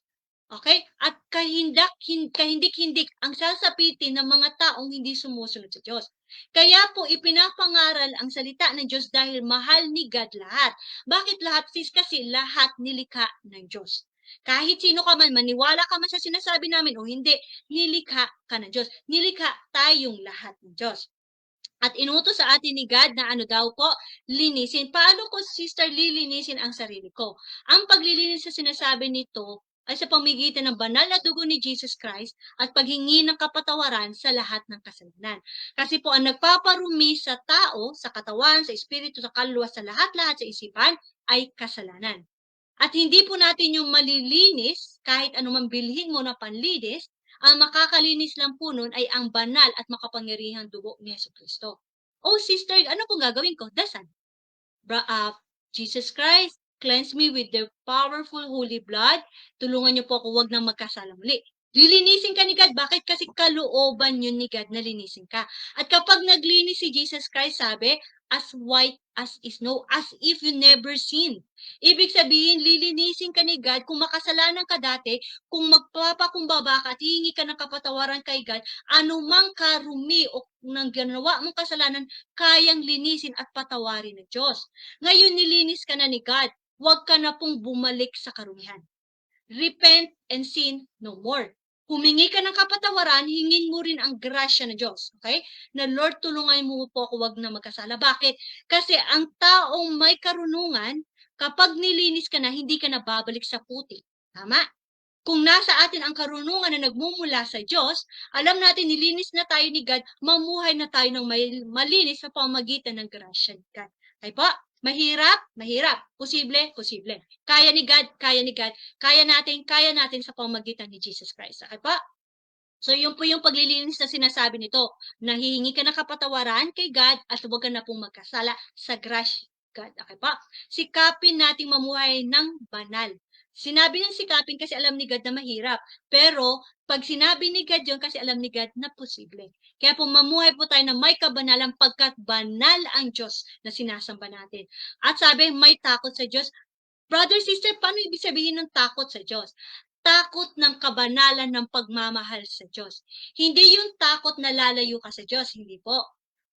S1: Okay? At kahindik-hindik ang sasapitin ng mga taong hindi sumusunod sa Diyos. Kaya po ipinapangaral ang salita ng Diyos dahil mahal ni God lahat. Bakit lahat, sis? Kasi lahat nilikha ng Diyos. Kahit sino ka man, maniwala ka man sa sinasabi namin o hindi, nilikha ka ng Diyos. Nilikha tayong lahat ng Diyos. At inutos sa atin ni God na ano daw po, linisin. Paano ko, sister, lilinisin ang sarili ko? Ang paglilinis sa sinasabi nito ay sa pamamagitan ng banal na dugo ni Jesus Christ at paghingi ng kapatawaran sa lahat ng kasalanan. Kasi po ang nagpaparumi sa tao, sa katawan, sa espiritu, sa kaluluwa, sa lahat-lahat sa isipan ay kasalanan. At hindi po natin yung malilinis kahit anumang bilhin mo na panlinis, ang makakalinis lang po nun ay ang banal at makapangyarihang dugo ni Jesucristo. Oh, sister, ano pong gagawin ko? Dasal. Jesus Christ, cleanse me with the powerful holy blood. Tulungan niyo po ako wag nang magkasala muli. Lilinisin ka ni God. Bakit? Kasi kalooban yun ni God na linisin ka. At kapag naglinis si Jesus Christ, sabi, as white as snow, as if you never sinned. Ibig sabihin, lilinisin ka ni God kung makasalanan ka dati, kung magpapakumbaba ka at hihingi ka ng kapatawaran kay God, anumang karumi o nang ginawa mong kasalanan, kayang linisin at patawarin ng Diyos. Ngayon, nilinis ka na ni God. Huwag ka na pong bumalik sa karumihan. Repent and sin no more. Humingi ka ng kapatawaran, hingin mo rin ang grasya ng Diyos. Okay? Na Lord, tulungan mo po ako wag na magkasala. Bakit? Kasi ang taong may karunungan, kapag nilinis ka na, hindi ka na babalik sa puti. Tama? Kung nasa atin ang karunungan na nagmumula sa Diyos, alam natin nilinis na tayo ni God, mamuhay na tayo ng malinis sa pamamagitan ng grasya ni God. Okay po? Mahirap? Mahirap. Posible? Posible. Kaya ni God? Kaya ni God. Kaya natin sa pamamagitan ni Jesus Christ. Okay po? So, yun po yung paglilinis na sinasabi nito. Nahihingi ka ng kapatawaran kay God at huwag ka na pong magkasala sa grasya God. Okay pa? Sikapin nating mamuhay ng banal. Sinabi ng sikapin kasi alam ni God na mahirap. Pero, pag sinabi ni God yun kasi alam ni God na posible. Kaya po mamuhay po tayo na may kabanalan pagkat banal ang Diyos na sinasamba natin. At sabi, may takot sa Diyos. Brother, sister, paano ibig sabihin ng takot sa Diyos? Takot ng kabanalan ng pagmamahal sa Diyos. Hindi yung takot na lalayo ka sa Diyos, hindi po.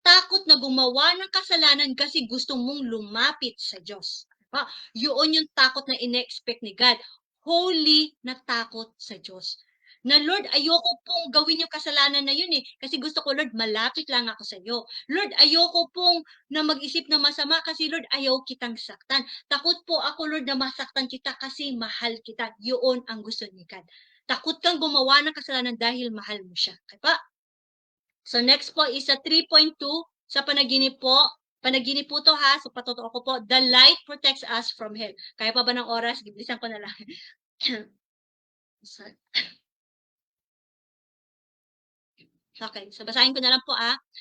S1: Takot na gumawa ng kasalanan kasi gusto mong lumapit sa Diyos. Diba? Yun yung takot na ine-expect ni God. Holy na takot sa Diyos. Na Lord, ayoko pong gawin yung kasalanan na yun eh. Kasi gusto ko, Lord, malapit lang ako sa iyo. Lord, ayoko pong na mag-isip na masama kasi Lord, ayaw kitang saktan. Takot po ako, Lord, na masaktan kita kasi mahal kita. Yun ang gusto ni God. Takot kang gumawa ng kasalanan dahil mahal mo siya. Kaya so next po is sa 3.2 sa panaginip po. Panaginip po to ha. So patotoo ko po. The light protects us from hell. Kaya pa ba ng oras? Gibilisan ko na lang. Okay, so basahin ko na lang po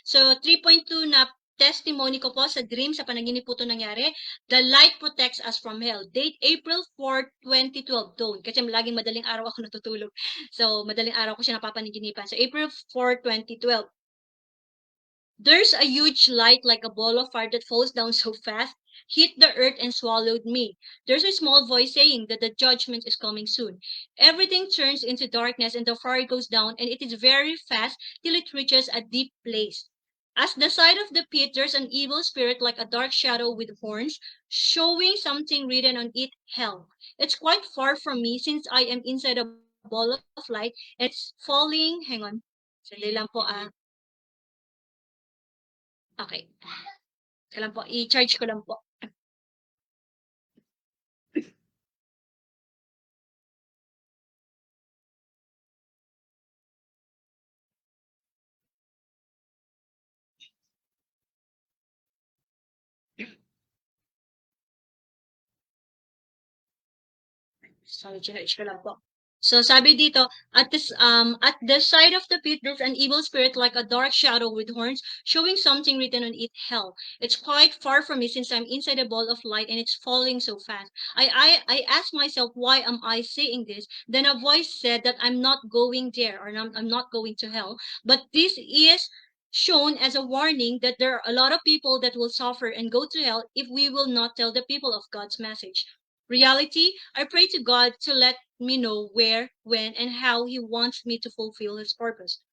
S1: So 3.2 na testimony ko po sa dream, sa panaginip po ito nangyari. The light protects us from hell. Date April 4, 2012. Don't. Kasi laging madaling araw ako natutulog. So madaling araw ko siya napapanaginipan. So April 4, 2012. There's a huge light like a ball of fire that falls down so fast, hit the earth and swallowed me. There's a small voice saying that the judgment is coming soon. Everything turns into darkness and the fire goes down and it is very fast till it reaches a deep place. At the side of the pit, there's an evil spirit like a dark shadow with horns, showing something written on it, hell. It's quite far from me since I am inside a ball of light. It's falling, hang on, sandali lang po Okay. Kailan po, i-charge ko lang po. Sorry, charge ko lang po. So sabi dito, at the side of the pit there's an evil spirit like a dark shadow with horns, showing something written on it, hell. It's quite far from me since I'm inside a ball of light and it's falling so fast. I asked myself, why am I saying this? Then a voice said that I'm not going there, or I'm not going to hell. But this is shown as a warning that there are a lot of people that will suffer and go to hell if we will not tell the people of God's message. Reality, I pray to God to let me know where, when, and how He wants me to fulfill His purpose.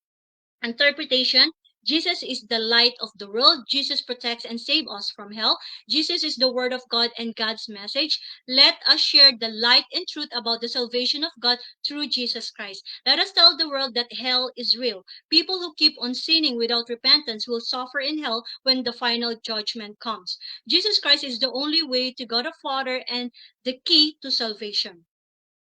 S1: Interpretation, Jesus is the light of the world. Jesus protects and saves us from hell. Jesus is the word of God and God's message. Let us share the light and truth about the salvation of God through Jesus Christ. Let us tell the world that hell is real. People who keep on sinning without repentance will suffer in hell when the final judgment comes. Jesus Christ is the only way to God the Father and the key to salvation.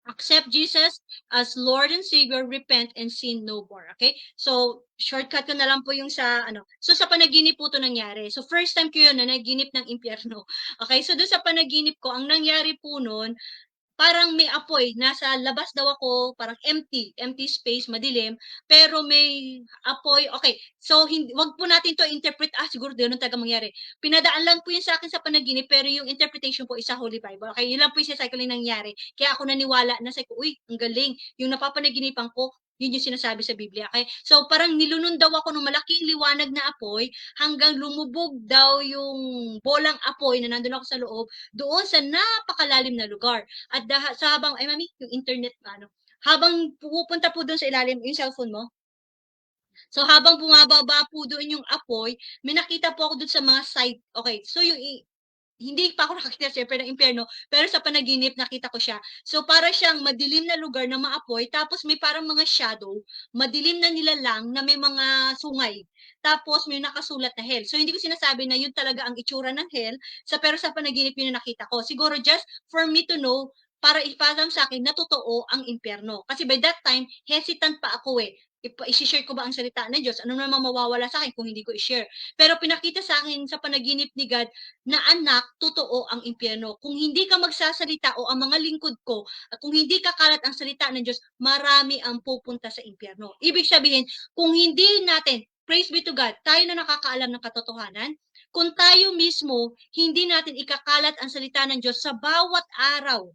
S1: Accept Jesus as Lord and Savior, repent and sin no more. Okay? So, shortcut ko na lang po yung sa ano. So, sa panaginip po 'to nangyari. So, first time ko yun na naginip ng impyerno. Okay? So, doon sa panaginip ko, ang nangyari po noon, parang may apoy, nasa labas daw ako, parang empty space, madilim, pero may apoy. Okay, so 'wag po natin 'to interpret, siguro gano'n talaga mangyari. Pinadaan lang po 'yun sa akin sa panaginip, pero yung interpretation po is sa Holy Bible. Okay, 'yun lang po yung sinasabi ko lang nangyari. Kaya ako naniwala na sabi ko, "Uy, ang galing, yung napapanaginipan ko, yun yung sinasabi sa Biblia." Okay, so parang nilunod daw ako ng malaking liwanag na apoy hanggang lumubog daw yung bolang apoy na nandun ako sa loob, doon sa napakalalim na lugar. At sa habang ay mami, yung internet ano, habang pumupunta po dun sa ilalim yung cellphone mo, so habang bumababa po doon yung apoy, may nakita po ako dun sa mga side. Okay, so yung hindi pa ako nakakita siyempre ng impyerno, pero sa panaginip nakita ko siya. So para siyang madilim na lugar na maapoy, tapos may parang mga shadow, madilim na nilalang na may mga sungay. Tapos may nakasulat na hell. So hindi ko sinasabi na yun talaga ang itsura ng hell, pero sa panaginip yun na nakita ko. Siguro just for me to know, para iparam sa akin na totoo ang impyerno. Kasi by that time, hesitant pa ako eh. I-share ko ba ang salita ng Diyos? Ano naman mawawala sa akin kung hindi ko i-share? Pero pinakita sa akin sa panaginip ni God na anak, totoo ang impyerno. Kung hindi ka magsasalita o ang mga lingkod ko, at kung hindi kakalat ang salita ng Diyos, marami ang pupunta sa impyerno. Ibig sabihin, kung hindi natin, praise be to God, tayo na nakakaalam ng katotohanan, kung tayo mismo, hindi natin ikakalat ang salita ng Diyos sa bawat araw,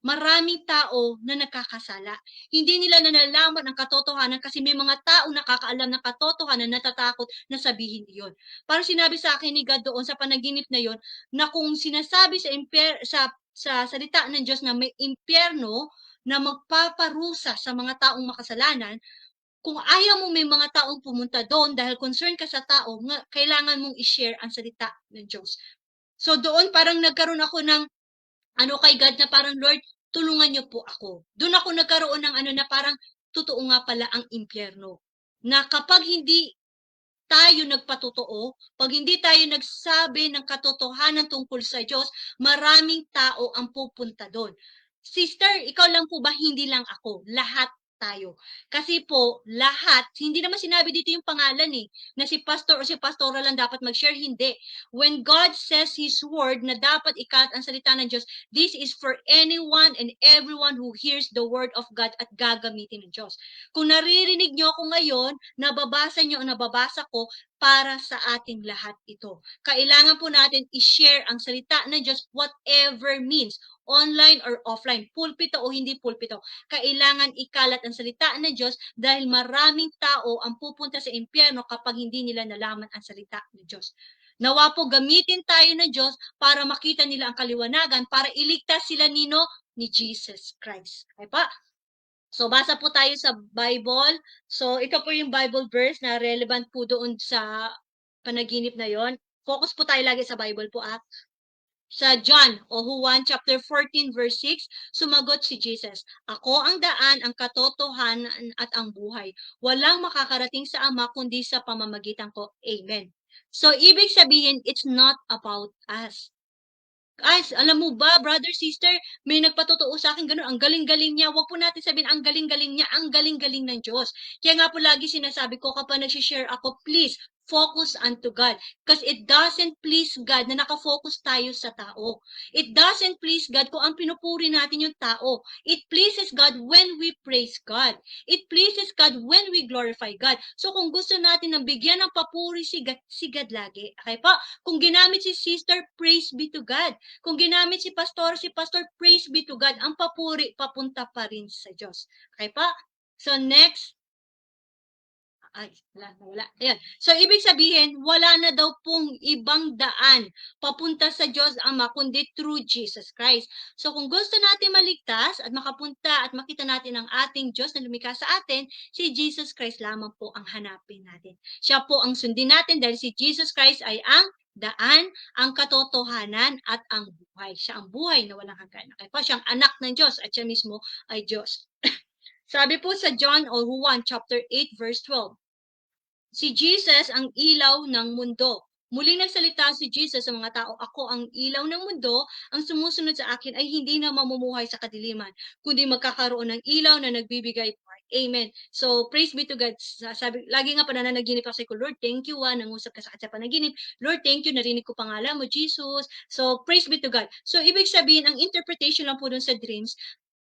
S1: maraming tao na nagkakasala. Hindi nila nalalaman ang katotohanan kasi may mga tao nakakaalam ng katotohanan, natatakot na sabihin iyon. Parang sinabi sa akin ni God doon sa panaginip na yon, na kung sinasabi sa salita ng Diyos na may impyerno na magpaparusa sa mga taong makasalanan, kung ayaw mo may mga taong pumunta doon dahil concern ka sa tao, kailangan mong i-share ang salita ng Diyos. So doon parang nagkaroon ako ng ano kay God na parang, "Lord, tulungan niyo po ako." Do'n ako nagkaroon ng ano na parang, totoo nga pala ang impyerno. Na kapag hindi tayo nagpatotoo, 'pag hindi tayo nagsabi ng katotohanan tungkol sa Diyos, maraming tao ang pupunta do'n. Sister, ikaw lang po ba? Hindi lang ako, lahat tayo. Kasi po lahat, hindi naman sinabi dito yung pangalan, na si pastor o si pastora lang dapat mag-share, hindi. When God says His word na dapat ikalat ang salita ng Diyos, this is for anyone and everyone who hears the word of God at gagamitin ng Diyos. Kung naririnig niyo ako ngayon, nababasa niyo o nababasa ko, para sa ating lahat ito. Kailangan po natin i-share ang salita ng Diyos, whatever means, online or offline, pulpito o hindi pulpito. Kailangan ikalat ang salita ng Diyos dahil maraming tao ang pupunta sa impyerno kapag hindi nila nalaman ang salita ng Diyos. Nawa po gamitin tayo ng Diyos para makita nila ang kaliwanagan, para iligtas sila ni Jesus Christ. Okay pa? So, basa po tayo sa Bible. So, ito po yung Bible verse na relevant po doon sa panaginip na yon. Focus po tayo lagi sa Bible po at sa John o Juan chapter 14 verse 6, sumagot si Jesus, "Ako ang daan, ang katotohanan at ang buhay. Walang makakarating sa Ama kundi sa pamamagitan ko." Amen. So, ibig sabihin, it's not about us. Guys, alam mo ba, brother, sister, may nagpatotoo sa akin gano'n, ang galing-galing niya. Wag po natin sabihin ang galing-galing niya, ang galing-galing ng Diyos. Kaya nga po lagi sinasabi ko kapag nagshi-share ako, please focus unto God. Because it doesn't please God na nakafocus tayo sa tao. It doesn't please God kung ang pinupuri natin yung tao. It pleases God when we praise God. It pleases God when we glorify God. So kung gusto natin na bigyan ng papuri si God lagi. Okay po? Kung ginamit si sister, praise be to God. Kung ginamit si pastor, praise be to God. Ang papuri, papunta pa rin sa Diyos. Okay po? So next, ay, wala. Ayan. So, ibig sabihin, wala na daw pong ibang daan papunta sa Diyos Ama, kundi through Jesus Christ. So, kung gusto natin maligtas at makapunta at makita natin ang ating Diyos na lumikha sa atin, si Jesus Christ lamang po ang hanapin natin. Siya po ang sundin natin dahil si Jesus Christ ay ang daan, ang katotohanan, at ang buhay. Siya ang buhay na walang hanggan. Okay po? Siya ang anak ng Diyos at siya mismo ay Diyos. Sabi po sa John o Juan chapter 8 verse 12, si Jesus ang ilaw ng mundo. Muling nagsalita si Jesus sa mga tao, ako ang ilaw ng mundo, ang sumusunod sa akin ay hindi na mamumuhay sa kadiliman, kundi magkakaroon ng ilaw na nagbibigay buhay. Amen. So, praise be to God. Sabi, lagi nga pananaginip ako sa Lord, thank you, nangusap ka sa panaginip. Lord, thank you, narinig ko pangalan mo, Jesus. So, praise be to God. So, ibig sabihin, ang interpretation lang po dun sa dreams,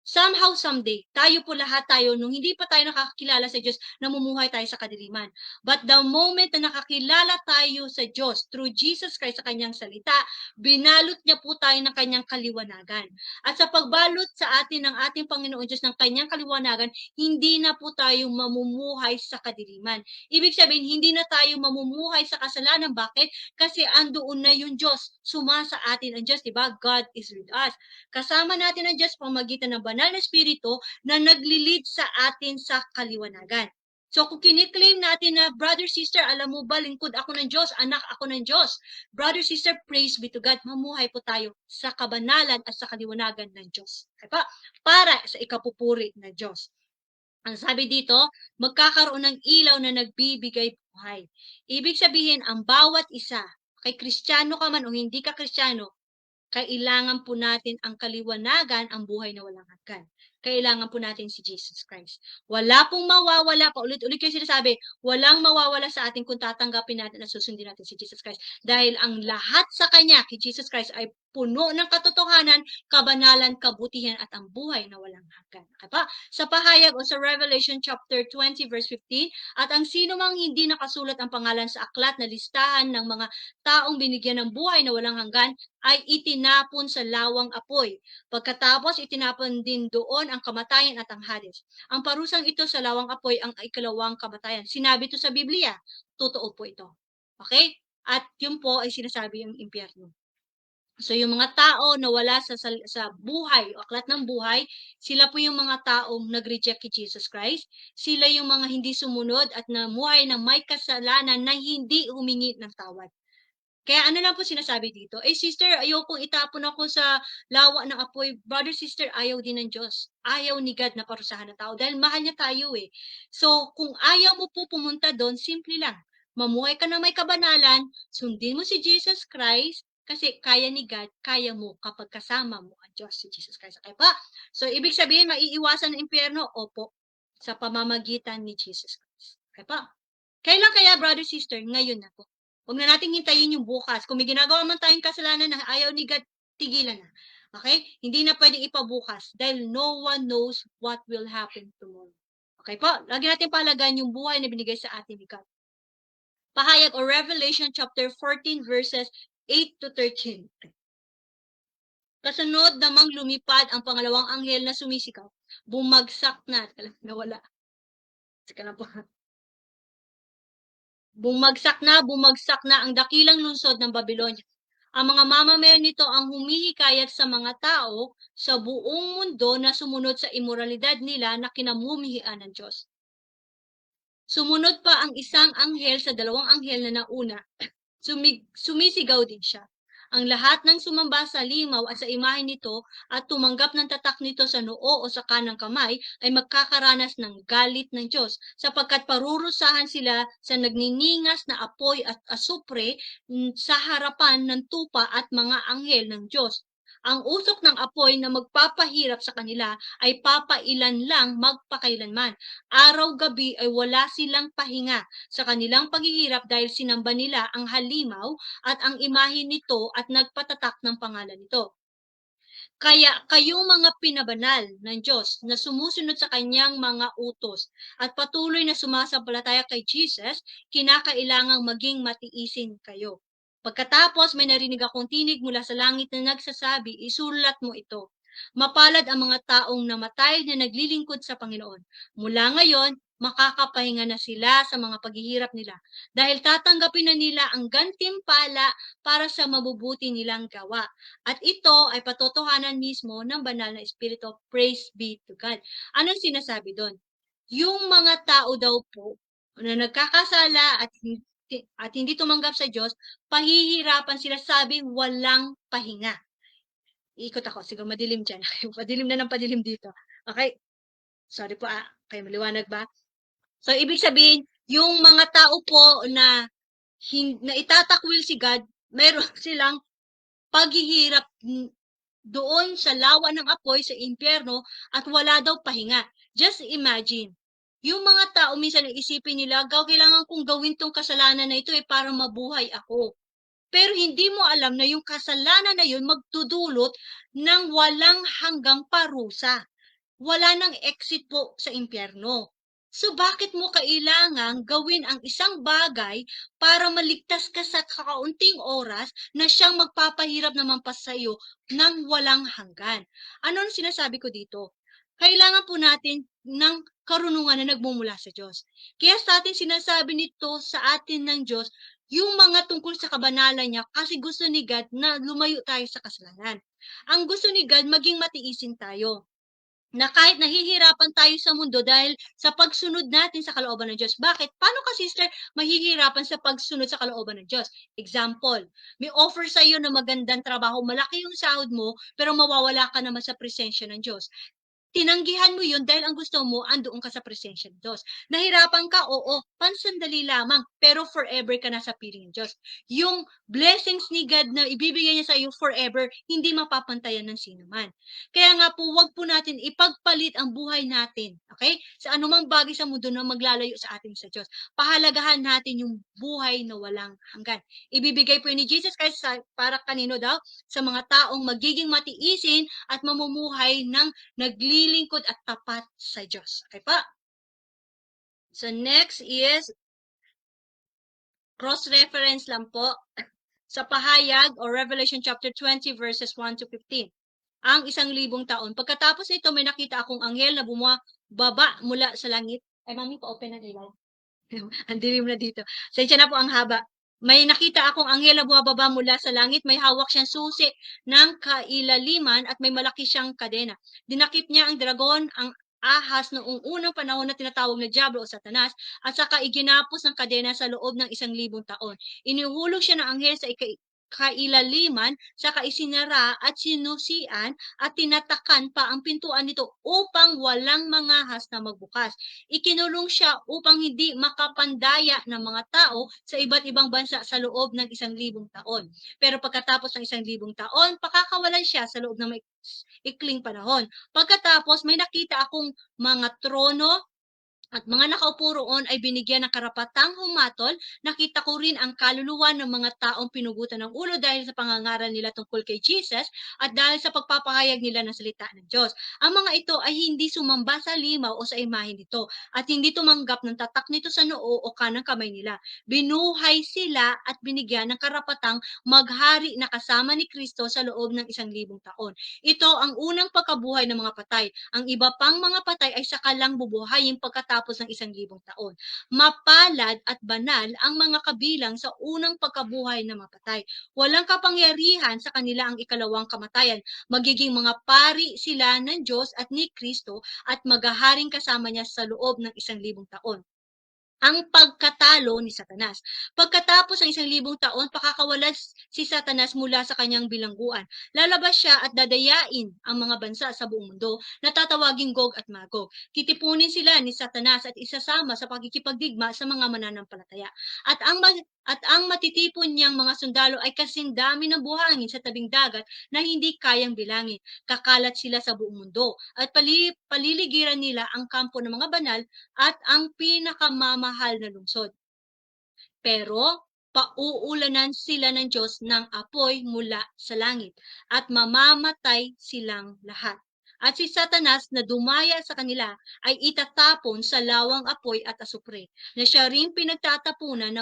S1: somehow, someday, tayo po lahat tayo, nung hindi pa tayo nakakilala sa Diyos, namumuhay tayo sa kadiliman. But the moment na nakakilala tayo sa Diyos through Jesus Christ sa kanyang salita, binalot niya po tayo ng kanyang kaliwanagan. At sa pagbalot sa atin ng ating Panginoon Diyos ng kanyang kaliwanagan, hindi na po tayo mamumuhay sa kadiliman. Ibig sabihin, hindi na tayo mamumuhay sa kasalanan. Bakit? Kasi andoon na yung Diyos. Sumasa atin ang Diyos, diba? God is with us. Kasama natin ang Diyos pamagitan ng banal na Espiritu na nagli-lead sa atin sa kaliwanagan. So kung kiniklaim natin na, brother, sister, alam mo ba, lingkod ako ng Diyos, anak ako ng Diyos. Brother, sister, praise be to God. Mamuhay po tayo sa kabanalan at sa kaliwanagan ng Diyos. Okay pa? Para sa ikapupuri ng Diyos. Ang sabi dito, magkakaroon ng ilaw na nagbibigay buhay. Ibig sabihin, ang bawat isa, kay Kristiyano ka man o hindi ka Kristiyano, kailangan po natin ang kaliwanagan, ang buhay na walang hanggan. Kailangan po natin si Jesus Christ. Wala pong mawawala, paulit-ulit ko yung sinasabi, walang mawawala sa atin kung tatanggapin natin at susundin natin si Jesus Christ. Dahil ang lahat sa Kanya, kay Jesus Christ, ay puno ng katotohanan, kabanalan, kabutihan, at ang buhay na walang hanggan. Okay sa pahayag o sa Revelation chapter 20 verse 15, at ang sino mang hindi nakasulat ang pangalan sa aklat na listahan ng mga taong binigyan ng buhay na walang hanggan, ay itinapon sa lawang apoy. Pagkatapos, itinapon din doon ang kamatayan at ang Hades. Ang parusang ito sa lawang apoy ang ikalawang kamatayan. Sinabi ito sa Biblia. Totoo po ito. Okay? At yun po ay sinasabi yung impyerno. So yung mga tao na wala sa buhay o aklat ng buhay, sila po yung mga taong nag-reject kay Jesus Christ. Sila yung mga hindi sumunod at namuhay ng may kasalanan na hindi humingi ng tawad. Kaya ano lang po sinasabi dito, sister, ayokong itapon ako sa lawa ng apoy. Brother, sister, ayaw din ng Diyos. Ayaw ni God na parusahan ng tao dahil mahal niya tayo eh. So, kung ayaw mo po pumunta doon, simple lang. Mamuhay ka na may kabanalan, sundin mo si Jesus Christ, kasi kaya ni God, kaya mo kapag kasama mo ang Diyos, si Jesus Christ. Okay pa? So, ibig sabihin, maiiwasan ng impyerno? Opo. Sa pamamagitan ni Jesus Christ. Okay pa? Kailan kaya, brother, sister? Ngayon na po. Huwag na nating hintayin yung bukas. Kung may ginagawa man tayong kasalanan na ayaw ni God, tigilan na. Okay? Hindi na pwedeng ipabukas dahil no one knows what will happen tomorrow. Okay po? Lagi natin palagan yung buhay na binigay sa atin ni God. Pahayag o Revelation chapter 14 verses 8 to 13. Kasunod namang lumipad ang pangalawang anghel na sumisigaw. Bumagsak na. Nawala. Saka na po. Bumagsak na ang dakilang lungsod ng Babylonia. Ang mga mamamayan nito ang humihikayat sa mga tao sa buong mundo na sumunod sa imoralidad nila na kinamumihian ng Diyos. Sumunod pa ang isang anghel sa dalawang anghel na nauna. Sumisigaw din siya. Ang lahat ng sumamba sa limaw at sa imahe nito at tumanggap ng tatak nito sa noo o sa kanang kamay ay magkakaranas ng galit ng Diyos sapagkat parurusahan sila sa nagniningas na apoy at asupre sa harapan ng tupa at mga anghel ng Diyos. Ang usok ng apoy na magpapahirap sa kanila ay papailan lang magpakailanman. Araw-gabi ay wala silang pahinga sa kanilang paghihirap dahil sinamba nila ang halimaw at ang imahe nito at nagpatatak ng pangalan nito. Kaya kayong mga pinabanal ng Diyos na sumusunod sa kanyang mga utos at patuloy na sumasampalataya kay Jesus, kinakailangang maging matiisin kayo. Pagkatapos may narinig akong tinig mula sa langit na nagsasabi, isulat mo ito. Mapalad ang mga taong namatay na naglilingkod sa Panginoon. Mula ngayon, makakapahinga na sila sa mga paghihirap nila dahil tatanggapin na nila ang gantimpala para sa mabubuti nilang gawa. At ito ay patotohanan mismo ng banal na Espiritu. Praise be to God. Anong sinasabi doon? Yung mga tao daw po na nagkakasala at hindi tumanggap sa Diyos, pahihirapan sila, sabi, walang pahinga. Iikot ako, siguro madilim dyan. Padilim na ng padilim dito. Okay? Sorry po, kayo maliwanag ba? So, ibig sabihin, yung mga tao po na itatakwil si God, meron silang paghihirap doon sa lawa ng apoy sa impyerno at wala daw pahinga. Just imagine, yung mga tao minsan isipin nila, kailangan kong gawin tong kasalanan na ito para mabuhay ako. Pero hindi mo alam na yung kasalanan na yun magdudulot ng walang hanggang parusa. Wala nang exit po sa impyerno. So bakit mo kailangang gawin ang isang bagay para maligtas ka sa kakaunting oras na siyang magpapahirap naman pa sa iyo ng walang hanggan? Ano ang sinasabi ko dito? Kailangan po natin ng karunungan na nagmumula sa Diyos. Kaya sa atin sinasabi nito sa atin ng Diyos, yung mga tungkol sa kabanalan niya kasi gusto ni God na lumayo tayo sa kasalanan. Ang gusto ni God, maging matiisin tayo na kahit nahihirapan tayo sa mundo dahil sa pagsunod natin sa kalooban ng Diyos. Bakit? Paano ka, sister, mahihirapan sa pagsunod sa kalooban ng Diyos? Example, may offer sa iyo na magandang trabaho, malaki yung sahod mo, pero mawawala ka naman sa presensya ng Diyos. Tinanggihan mo yun dahil ang gusto mo, andoon ka sa presensya ng Diyos. Nahirapan ka, oo, pansandali lamang, pero forever ka na sa piling ng Diyos. Yung blessings ni God na ibibigay niya sa iyo forever, hindi mapapantayan ng sino man. Kaya nga po, wag po natin ipagpalit ang buhay natin, okay? Sa anumang bagay sa mundo na maglalayo sa atin sa Diyos. Pahalagahan natin yung buhay na walang hanggan. Ibibigay po ni Jesus Christ para kanino daw? Sa mga taong magiging matiisin at mamumuhay ng naglilingkod at tapat sa Diyos. Okay pa? So next is cross-reference lang po sa pahayag o Revelation chapter 20 verses 1 to 15. Ang 1,000 taon. Pagkatapos nito, may nakita akong anghel na bumababa mula sa langit. Ay, mami, pa-open na ilaw. Ang dilim na dito. Sensya na po ang haba. May nakita akong anghel na bumababa mula sa langit. May hawak siyang susi ng kailaliman at may malaki siyang kadena. Dinakip niya ang dragon, ang ahas noong unang panahon na tinatawag na Diablo o Satanas at saka iginapos ng kadena sa loob ng 1,000 taon. Inuhulog siya ng anghel sa kailaliman, saka isinara at sinusian at tinatakan pa ang pintuan nito upang walang mangahas na magbukas. Ikinulong siya upang hindi makapandaya ng mga tao sa iba't ibang bansa sa loob ng 1,000 taon. Pero pagkatapos ng 1,000 taon, pakakawalan siya sa loob ng ikling panahon. Pagkatapos, may nakita akong mga trono at mga nakaupo roon ay binigyan ng karapatang humatol. Nakita ko rin ang kaluluwa ng mga taong pinugutan ng ulo dahil sa pangangaral nila tungkol kay Jesus at dahil sa pagpapahayag nila ng salita ng Diyos. Ang mga ito ay hindi sumamba sa limaw o sa imahe nito at hindi tumanggap ng tatak nito sa noo o kanang kamay nila. Binuhay sila at binigyan ng karapatang maghari na kasama ni Kristo sa loob ng 1,000 taon. Ito ang unang pagkabuhay ng mga patay. Ang iba pang mga patay ay sakalang bubuhayin pagkatapos ng 1,000 taon. Mapalad at banal ang mga kabilang sa unang pagkabuhay ng mga patay. Walang kapangyarihan sa kanila ang ikalawang kamatayan. Magiging mga pari sila ng Diyos at ni Kristo at maghaharing kasama niya sa loob ng 1,000 taon. Ang pagkatalo ni Satanas. Pagkatapos ng 1,000 taon, pakakawalan si Satanas mula sa kanyang bilangguan. Lalabas siya at dadayain ang mga bansa sa buong mundo na tatawaging Gog at Magog. Titipunin sila ni Satanas at isasama sa pakikipagdigma sa mga mananampalataya. At ang At ang matitipon niyang mga sundalo ay kasing dami ng buhangin sa tabing dagat na hindi kayang bilangin. Kakalat sila sa buong mundo at paliligiran nila ang kampo ng mga banal at ang pinakamamahal na lungsod. Pero pauulanan sila ng Diyos ng apoy mula sa langit at mamamatay silang lahat. At si Satanas na dumaya sa kanila ay itatapon sa lawang apoy at asupre, na siya rin pinagtapunan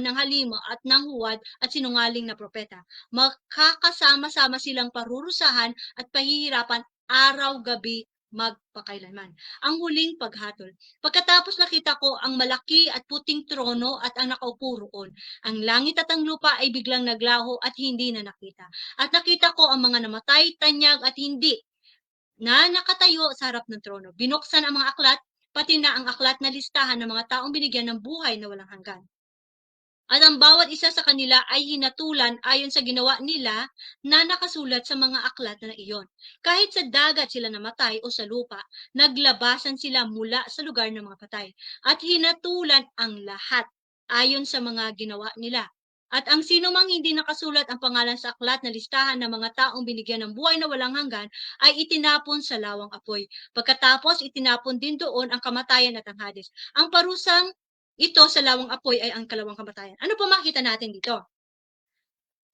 S1: ng halima at ng huwad at sinungaling na propeta. Makakasama-sama silang parurusahan at pahihirapan araw-gabi magpakailanman. Ang huling paghatol. Pagkatapos nakita ko ang malaki at puting trono at ang nakaupo roon. Ang langit at ang lupa ay biglang naglaho at hindi na nakita. At nakita ko ang mga namatay, tanyag at hindi na nakatayo sa harap ng trono. Binuksan ang mga aklat, pati na ang aklat na listahan ng mga taong binigyan ng buhay na walang hanggan. At ang bawat isa sa kanila ay hinatulan ayon sa ginawa nila na nakasulat sa mga aklat na iyon. Kahit sa dagat sila namatay o sa lupa, naglabasan sila mula sa lugar ng mga patay. At hinatulan ang lahat ayon sa mga ginawa nila. At ang sino mang hindi nakasulat ang pangalan sa aklat na listahan ng mga taong binigyan ng buhay na walang hanggan ay itinapon sa lawang apoy. Pagkatapos itinapon din doon ang kamatayan at ang Hades. Ang parusang ito sa lawang apoy ay ang kalawang kamatayan. Ano po makita natin dito?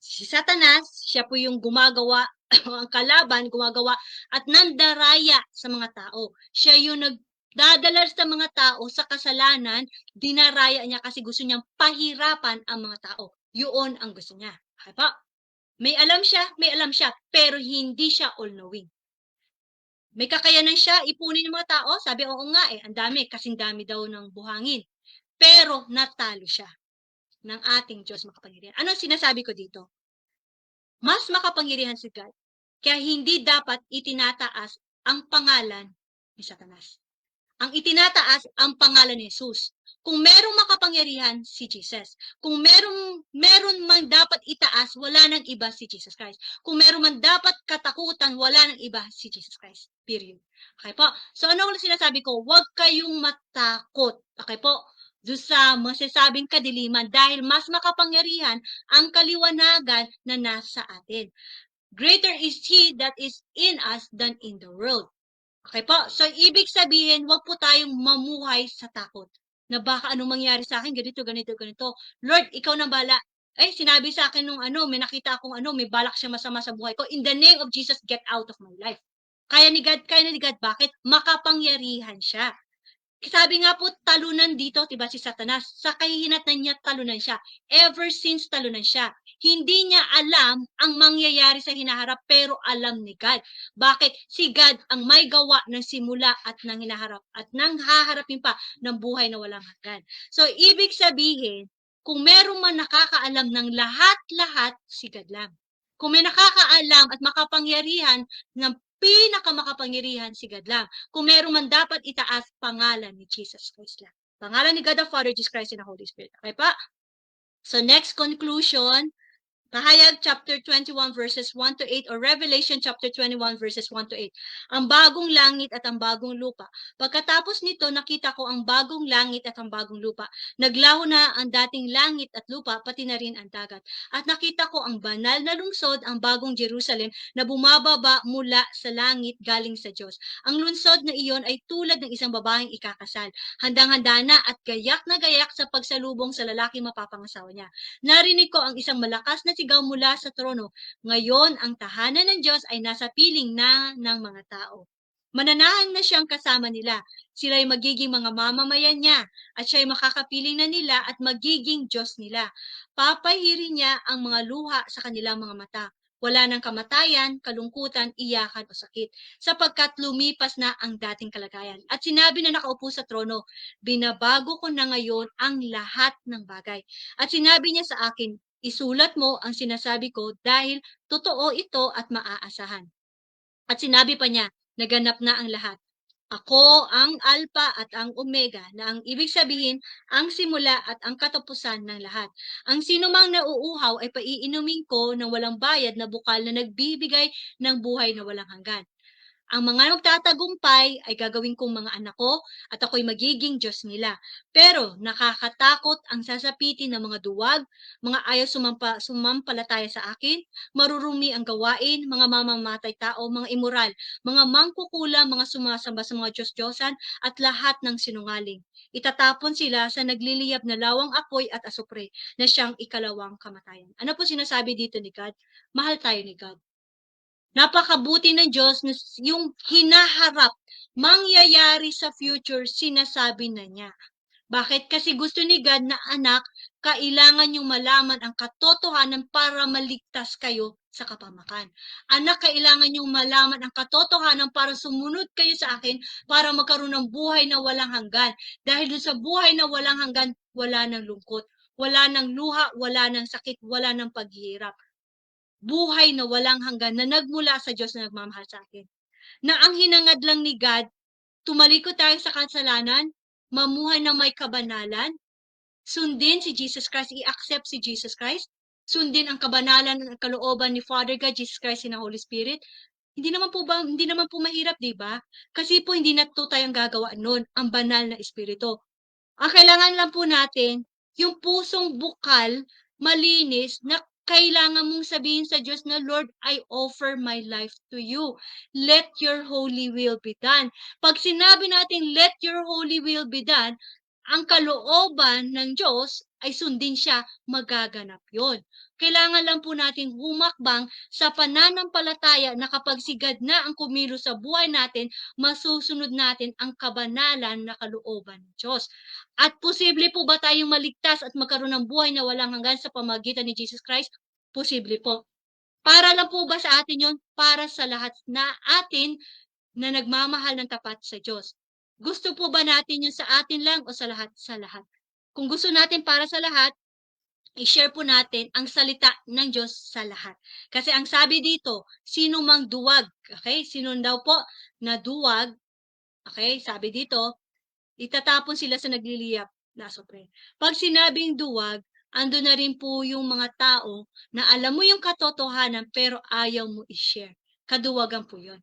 S1: Si Satanas, siya po yung gumagawa, ang kalaban, gumagawa at nandaraya sa mga tao. Siya yung nagdadala sa mga tao sa kasalanan, dinaraya niya kasi gusto niyang pahirapan ang mga tao. Yun ang gusto niya. Okay po? May alam siya, pero hindi siya all-knowing. May kakayanan siya, ipunin ng mga tao. Sabi, oo nga ang dami, kasing dami daw ng buhangin. Pero natalo siya ng ating Diyos makapangyarihan. Ano sinasabi ko dito? Mas makapangyarihan si God. Kaya hindi dapat itinataas ang pangalan ni Satanas. Ang itinataas ang pangalan ni Jesus. Kung merong makapangyarihan, si Jesus. Kung meron man dapat itaas, wala nang iba si Jesus Christ. Kung meron man dapat katakutan, wala nang iba si Jesus Christ. Period. Okay po? So ano ang sinasabi ko? Huwag kayong matakot. Okay po? Doon sa masasabing kadiliman dahil mas makapangyarihan ang kaliwanagan na nasa atin. Greater is He that is in us than in the world. Okay po? So, ibig sabihin, wag po tayong mamuhay sa takot. Na baka anong mangyari sa akin, ganito, ganito, ganito. Lord, ikaw na bala. Ay, sinabi sa akin nung may nakita akong may balak siya masama sa buhay ko. In the name of Jesus, get out of my life. Kaya ni God. Bakit? Makapangyarihan siya. Sabi nga po, talunan dito, diba si Satanas, sa kahihinatnan niya, talunan siya. Ever since talunan siya. Hindi niya alam ang mangyayari sa hinaharap, pero alam ni God. Bakit? Si God ang may gawa ng simula at ng hinaharap at nang haharapin pa ng buhay na walang hanggan. So, ibig sabihin, kung meron man nakakaalam ng lahat-lahat, si God lang. Kung may nakakaalam at makapangyarihan ng pinakamakapangyarihan si God lang. Kung meron man dapat itaas, pangalan ni Jesus Christ lang. Pangalan ni God the Father, Jesus Christ, and the Holy Spirit. Okay pa? So next conclusion, Pahayag chapter 21 verses 1 to 8 or Revelation chapter 21 verses 1 to 8. Ang bagong langit at ang bagong lupa. Pagkatapos nito, nakita ko ang bagong langit at ang bagong lupa. Naglaho na ang dating langit at lupa, pati na rin ang dagat. At nakita ko ang banal na lungsod, ang bagong Jerusalem, na bumababa mula sa langit galing sa Diyos. Ang lungsod na iyon ay tulad ng isang babaeng ikakasal. Handang-handa na at gayak na gayak sa pagsalubong sa lalaking mapapangasawa niya. Narinig ko ang isang malakas na sigaw mula sa trono. Ngayon, ang tahanan ng Diyos ay nasa piling na ng mga tao. Mananahan na siyang kasama nila. Sila ay magiging mga mamamayan niya at siya ay makakapiling na nila at magiging Diyos nila. Papahirin niya ang mga luha sa kanilang mga mata. Wala ng kamatayan, kalungkutan, iyakan o sakit, sapagkat lumipas na ang dating kalagayan. At sinabi na nakaupo sa trono, binabago ko na ngayon ang lahat ng bagay. At sinabi niya sa akin, isulat mo ang sinasabi ko dahil totoo ito at maaasahan. At sinabi pa niya, naganap na ang lahat. Ako ang Alpha at ang Omega, na ang ibig sabihin, ang simula at ang katapusan ng lahat. Ang sinumang nauuhaw ay paiinumin ko ng walang bayad na bukal na nagbibigay ng buhay na walang hanggan. Ang mga magtatagumpay ay gagawin kong mga anak ko at ako'y magiging Diyos nila. Pero nakakatakot ang sasapitin ng mga duwag, mga ayaw sumampalataya sa akin, marurumi ang gawain, mga mamamatay tao, mga immoral, mga mangkukulam, mga sumasamba sa mga Diyos-Diyosan, at lahat ng sinungaling. Itatapon sila sa nagliliyab na lawang apoy at asupre na siyang ikalawang kamatayan. Ano po sinasabi dito ni God? Mahal tayo ni God. Napakabuti ng Diyos na yung hinaharap, mangyayari sa future, sinasabi na niya. Bakit? Kasi gusto ni God na anak, kailangan yung malaman ang katotohanan para maligtas kayo sa kapamakan. Anak, kailangan yung malaman ang katotohanan para sumunod kayo sa akin para magkaroon ng buhay na walang hanggan. Dahil dun sa buhay na walang hanggan, wala ng lungkot, wala ng luha, wala ng sakit, wala ng paghihirap. Buhay na walang hanggan na nagmula sa Diyos na nagmamahal sa akin. Na ang hinangad lang ni God, tumalikod tayo sa kasalanan, mamuhay ng may kabanalan, sundin si Jesus Christ, i-accept si Jesus Christ, sundin ang kabanalan at kalooban ni Father God, Jesus Christ, and the Holy Spirit. Hindi naman po mahirap, 'di ba? Kasi po hindi na to tayong gagawa noon, ang banal na espiritu. Ang kailangan lang po natin, yung pusong bukal, malinis, na kailangan mong sabihin sa Diyos na, Lord, I offer my life to you. Let your holy will be done. Pag sinabi natin, let your holy will be done, ang kalooban ng Diyos ay sundin siya, magaganap yon. Kailangan lang po natin humakbang sa pananampalataya na kapag sigad na ang kumilos sa buhay natin, masusunod natin ang kabanalan na kalooban ng Diyos. At posible po ba tayong maligtas at magkaroon ng buhay na walang hanggan sa pamagitan ni Jesus Christ? Posible po. Para lang po ba sa atin yon? Para sa lahat na atin na nagmamahal ng tapat sa Diyos. Gusto po ba natin yun sa atin lang o sa lahat? Sa lahat. Kung gusto natin para sa lahat, i-share po natin ang salita ng Diyos sa lahat. Kasi ang sabi dito, sino mang duwag, okay? Sino daw po na duwag, okay? Sabi dito, itatapon sila sa nagliliyap na asupre. Pag sinabing duwag, ando na rin po yung mga tao na alam mo yung katotohanan pero ayaw mo i-share. Kaduwagan po yun.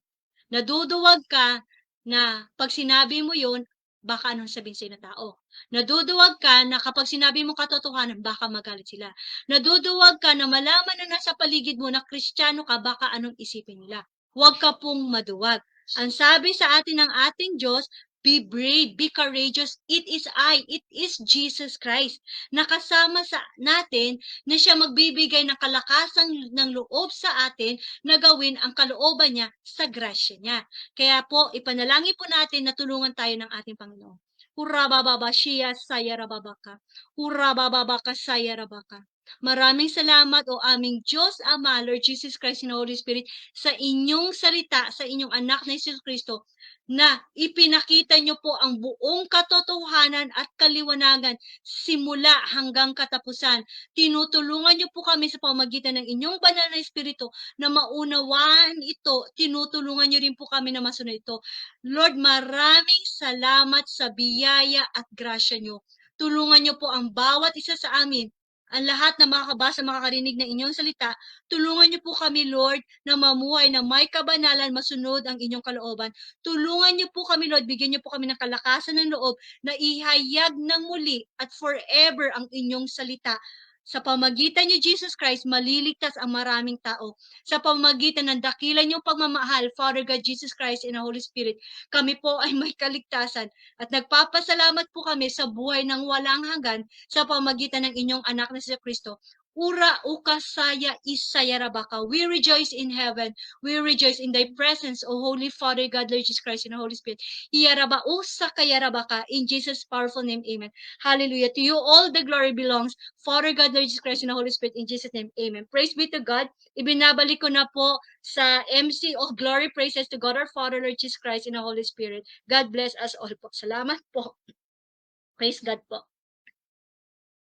S1: Naduduwag ka na pag sinabi mo yun, baka anong sabihin sa'yo ng tao. Naduduwag ka na kapag sinabi mo katotohanan, baka magalit sila. Naduduwag ka na malaman na nasa paligid mo na Kristiyano ka, baka anong isipin nila. Huwag ka pong maduwag. Ang sabi sa atin ng ating Diyos, be brave, be courageous. It is I, it is Jesus Christ. Nakasama sa natin na siya magbibigay ng kalakasan ng loob sa atin na gawin ang kalooban niya sa grasya niya. Kaya po, ipanalangin po natin na tulungan tayo ng ating Panginoon. Urabababa siya sayarababaka. Urabababaka sayarabaka. Maraming salamat o aming Diyos Ama, Lord Jesus Christ and Holy Spirit, sa inyong salita, sa inyong anak na Jesus Kristo, na ipinakita niyo po ang buong katotohanan at kaliwanagan simula hanggang katapusan. Tinutulungan niyo po kami sa pamamagitan ng inyong banal na espiritu na maunawaan ito. Tinutulungan niyo rin po kami na masunod ito. Lord, maraming salamat sa biyaya at grasya niyo. Tulungan niyo po ang bawat isa sa amin, ang lahat na makakabasa, makakarinig ng inyong salita. Tulungan niyo po kami, Lord, na mamuhay na may kabanalan, masunod ang inyong kalooban. Tulungan niyo po kami, Lord, bigyan niyo po kami ng kalakasan ng loob na ihayag ng muli at forever ang inyong salita. Sa pamagitan niyo, Jesus Christ, maliligtas ang maraming tao. Sa pamagitan ng dakilan niyong pagmamahal, Father God, Jesus Christ, and the Holy Spirit, kami po ay may kaligtasan. At nagpapasalamat po kami sa buhay ng walang hanggan sa pamagitan ng inyong anak na si Kristo. Ura ukasaya isayarabaka. We rejoice in heaven. We rejoice in thy presence, O Holy Father, God, Lord Jesus Christ, and the Holy Spirit. Iyaraba usakayarabaka. In Jesus' powerful name, amen. Hallelujah. To you all the glory belongs. Father, God, Lord Jesus Christ, and the Holy Spirit. In Jesus' name, amen. Praise be to God. Ibinabalik ko na po sa MC of Glory. Praises to God our Father, Lord Jesus Christ, and the Holy Spirit. God bless us all po. Salamat po. Praise God po.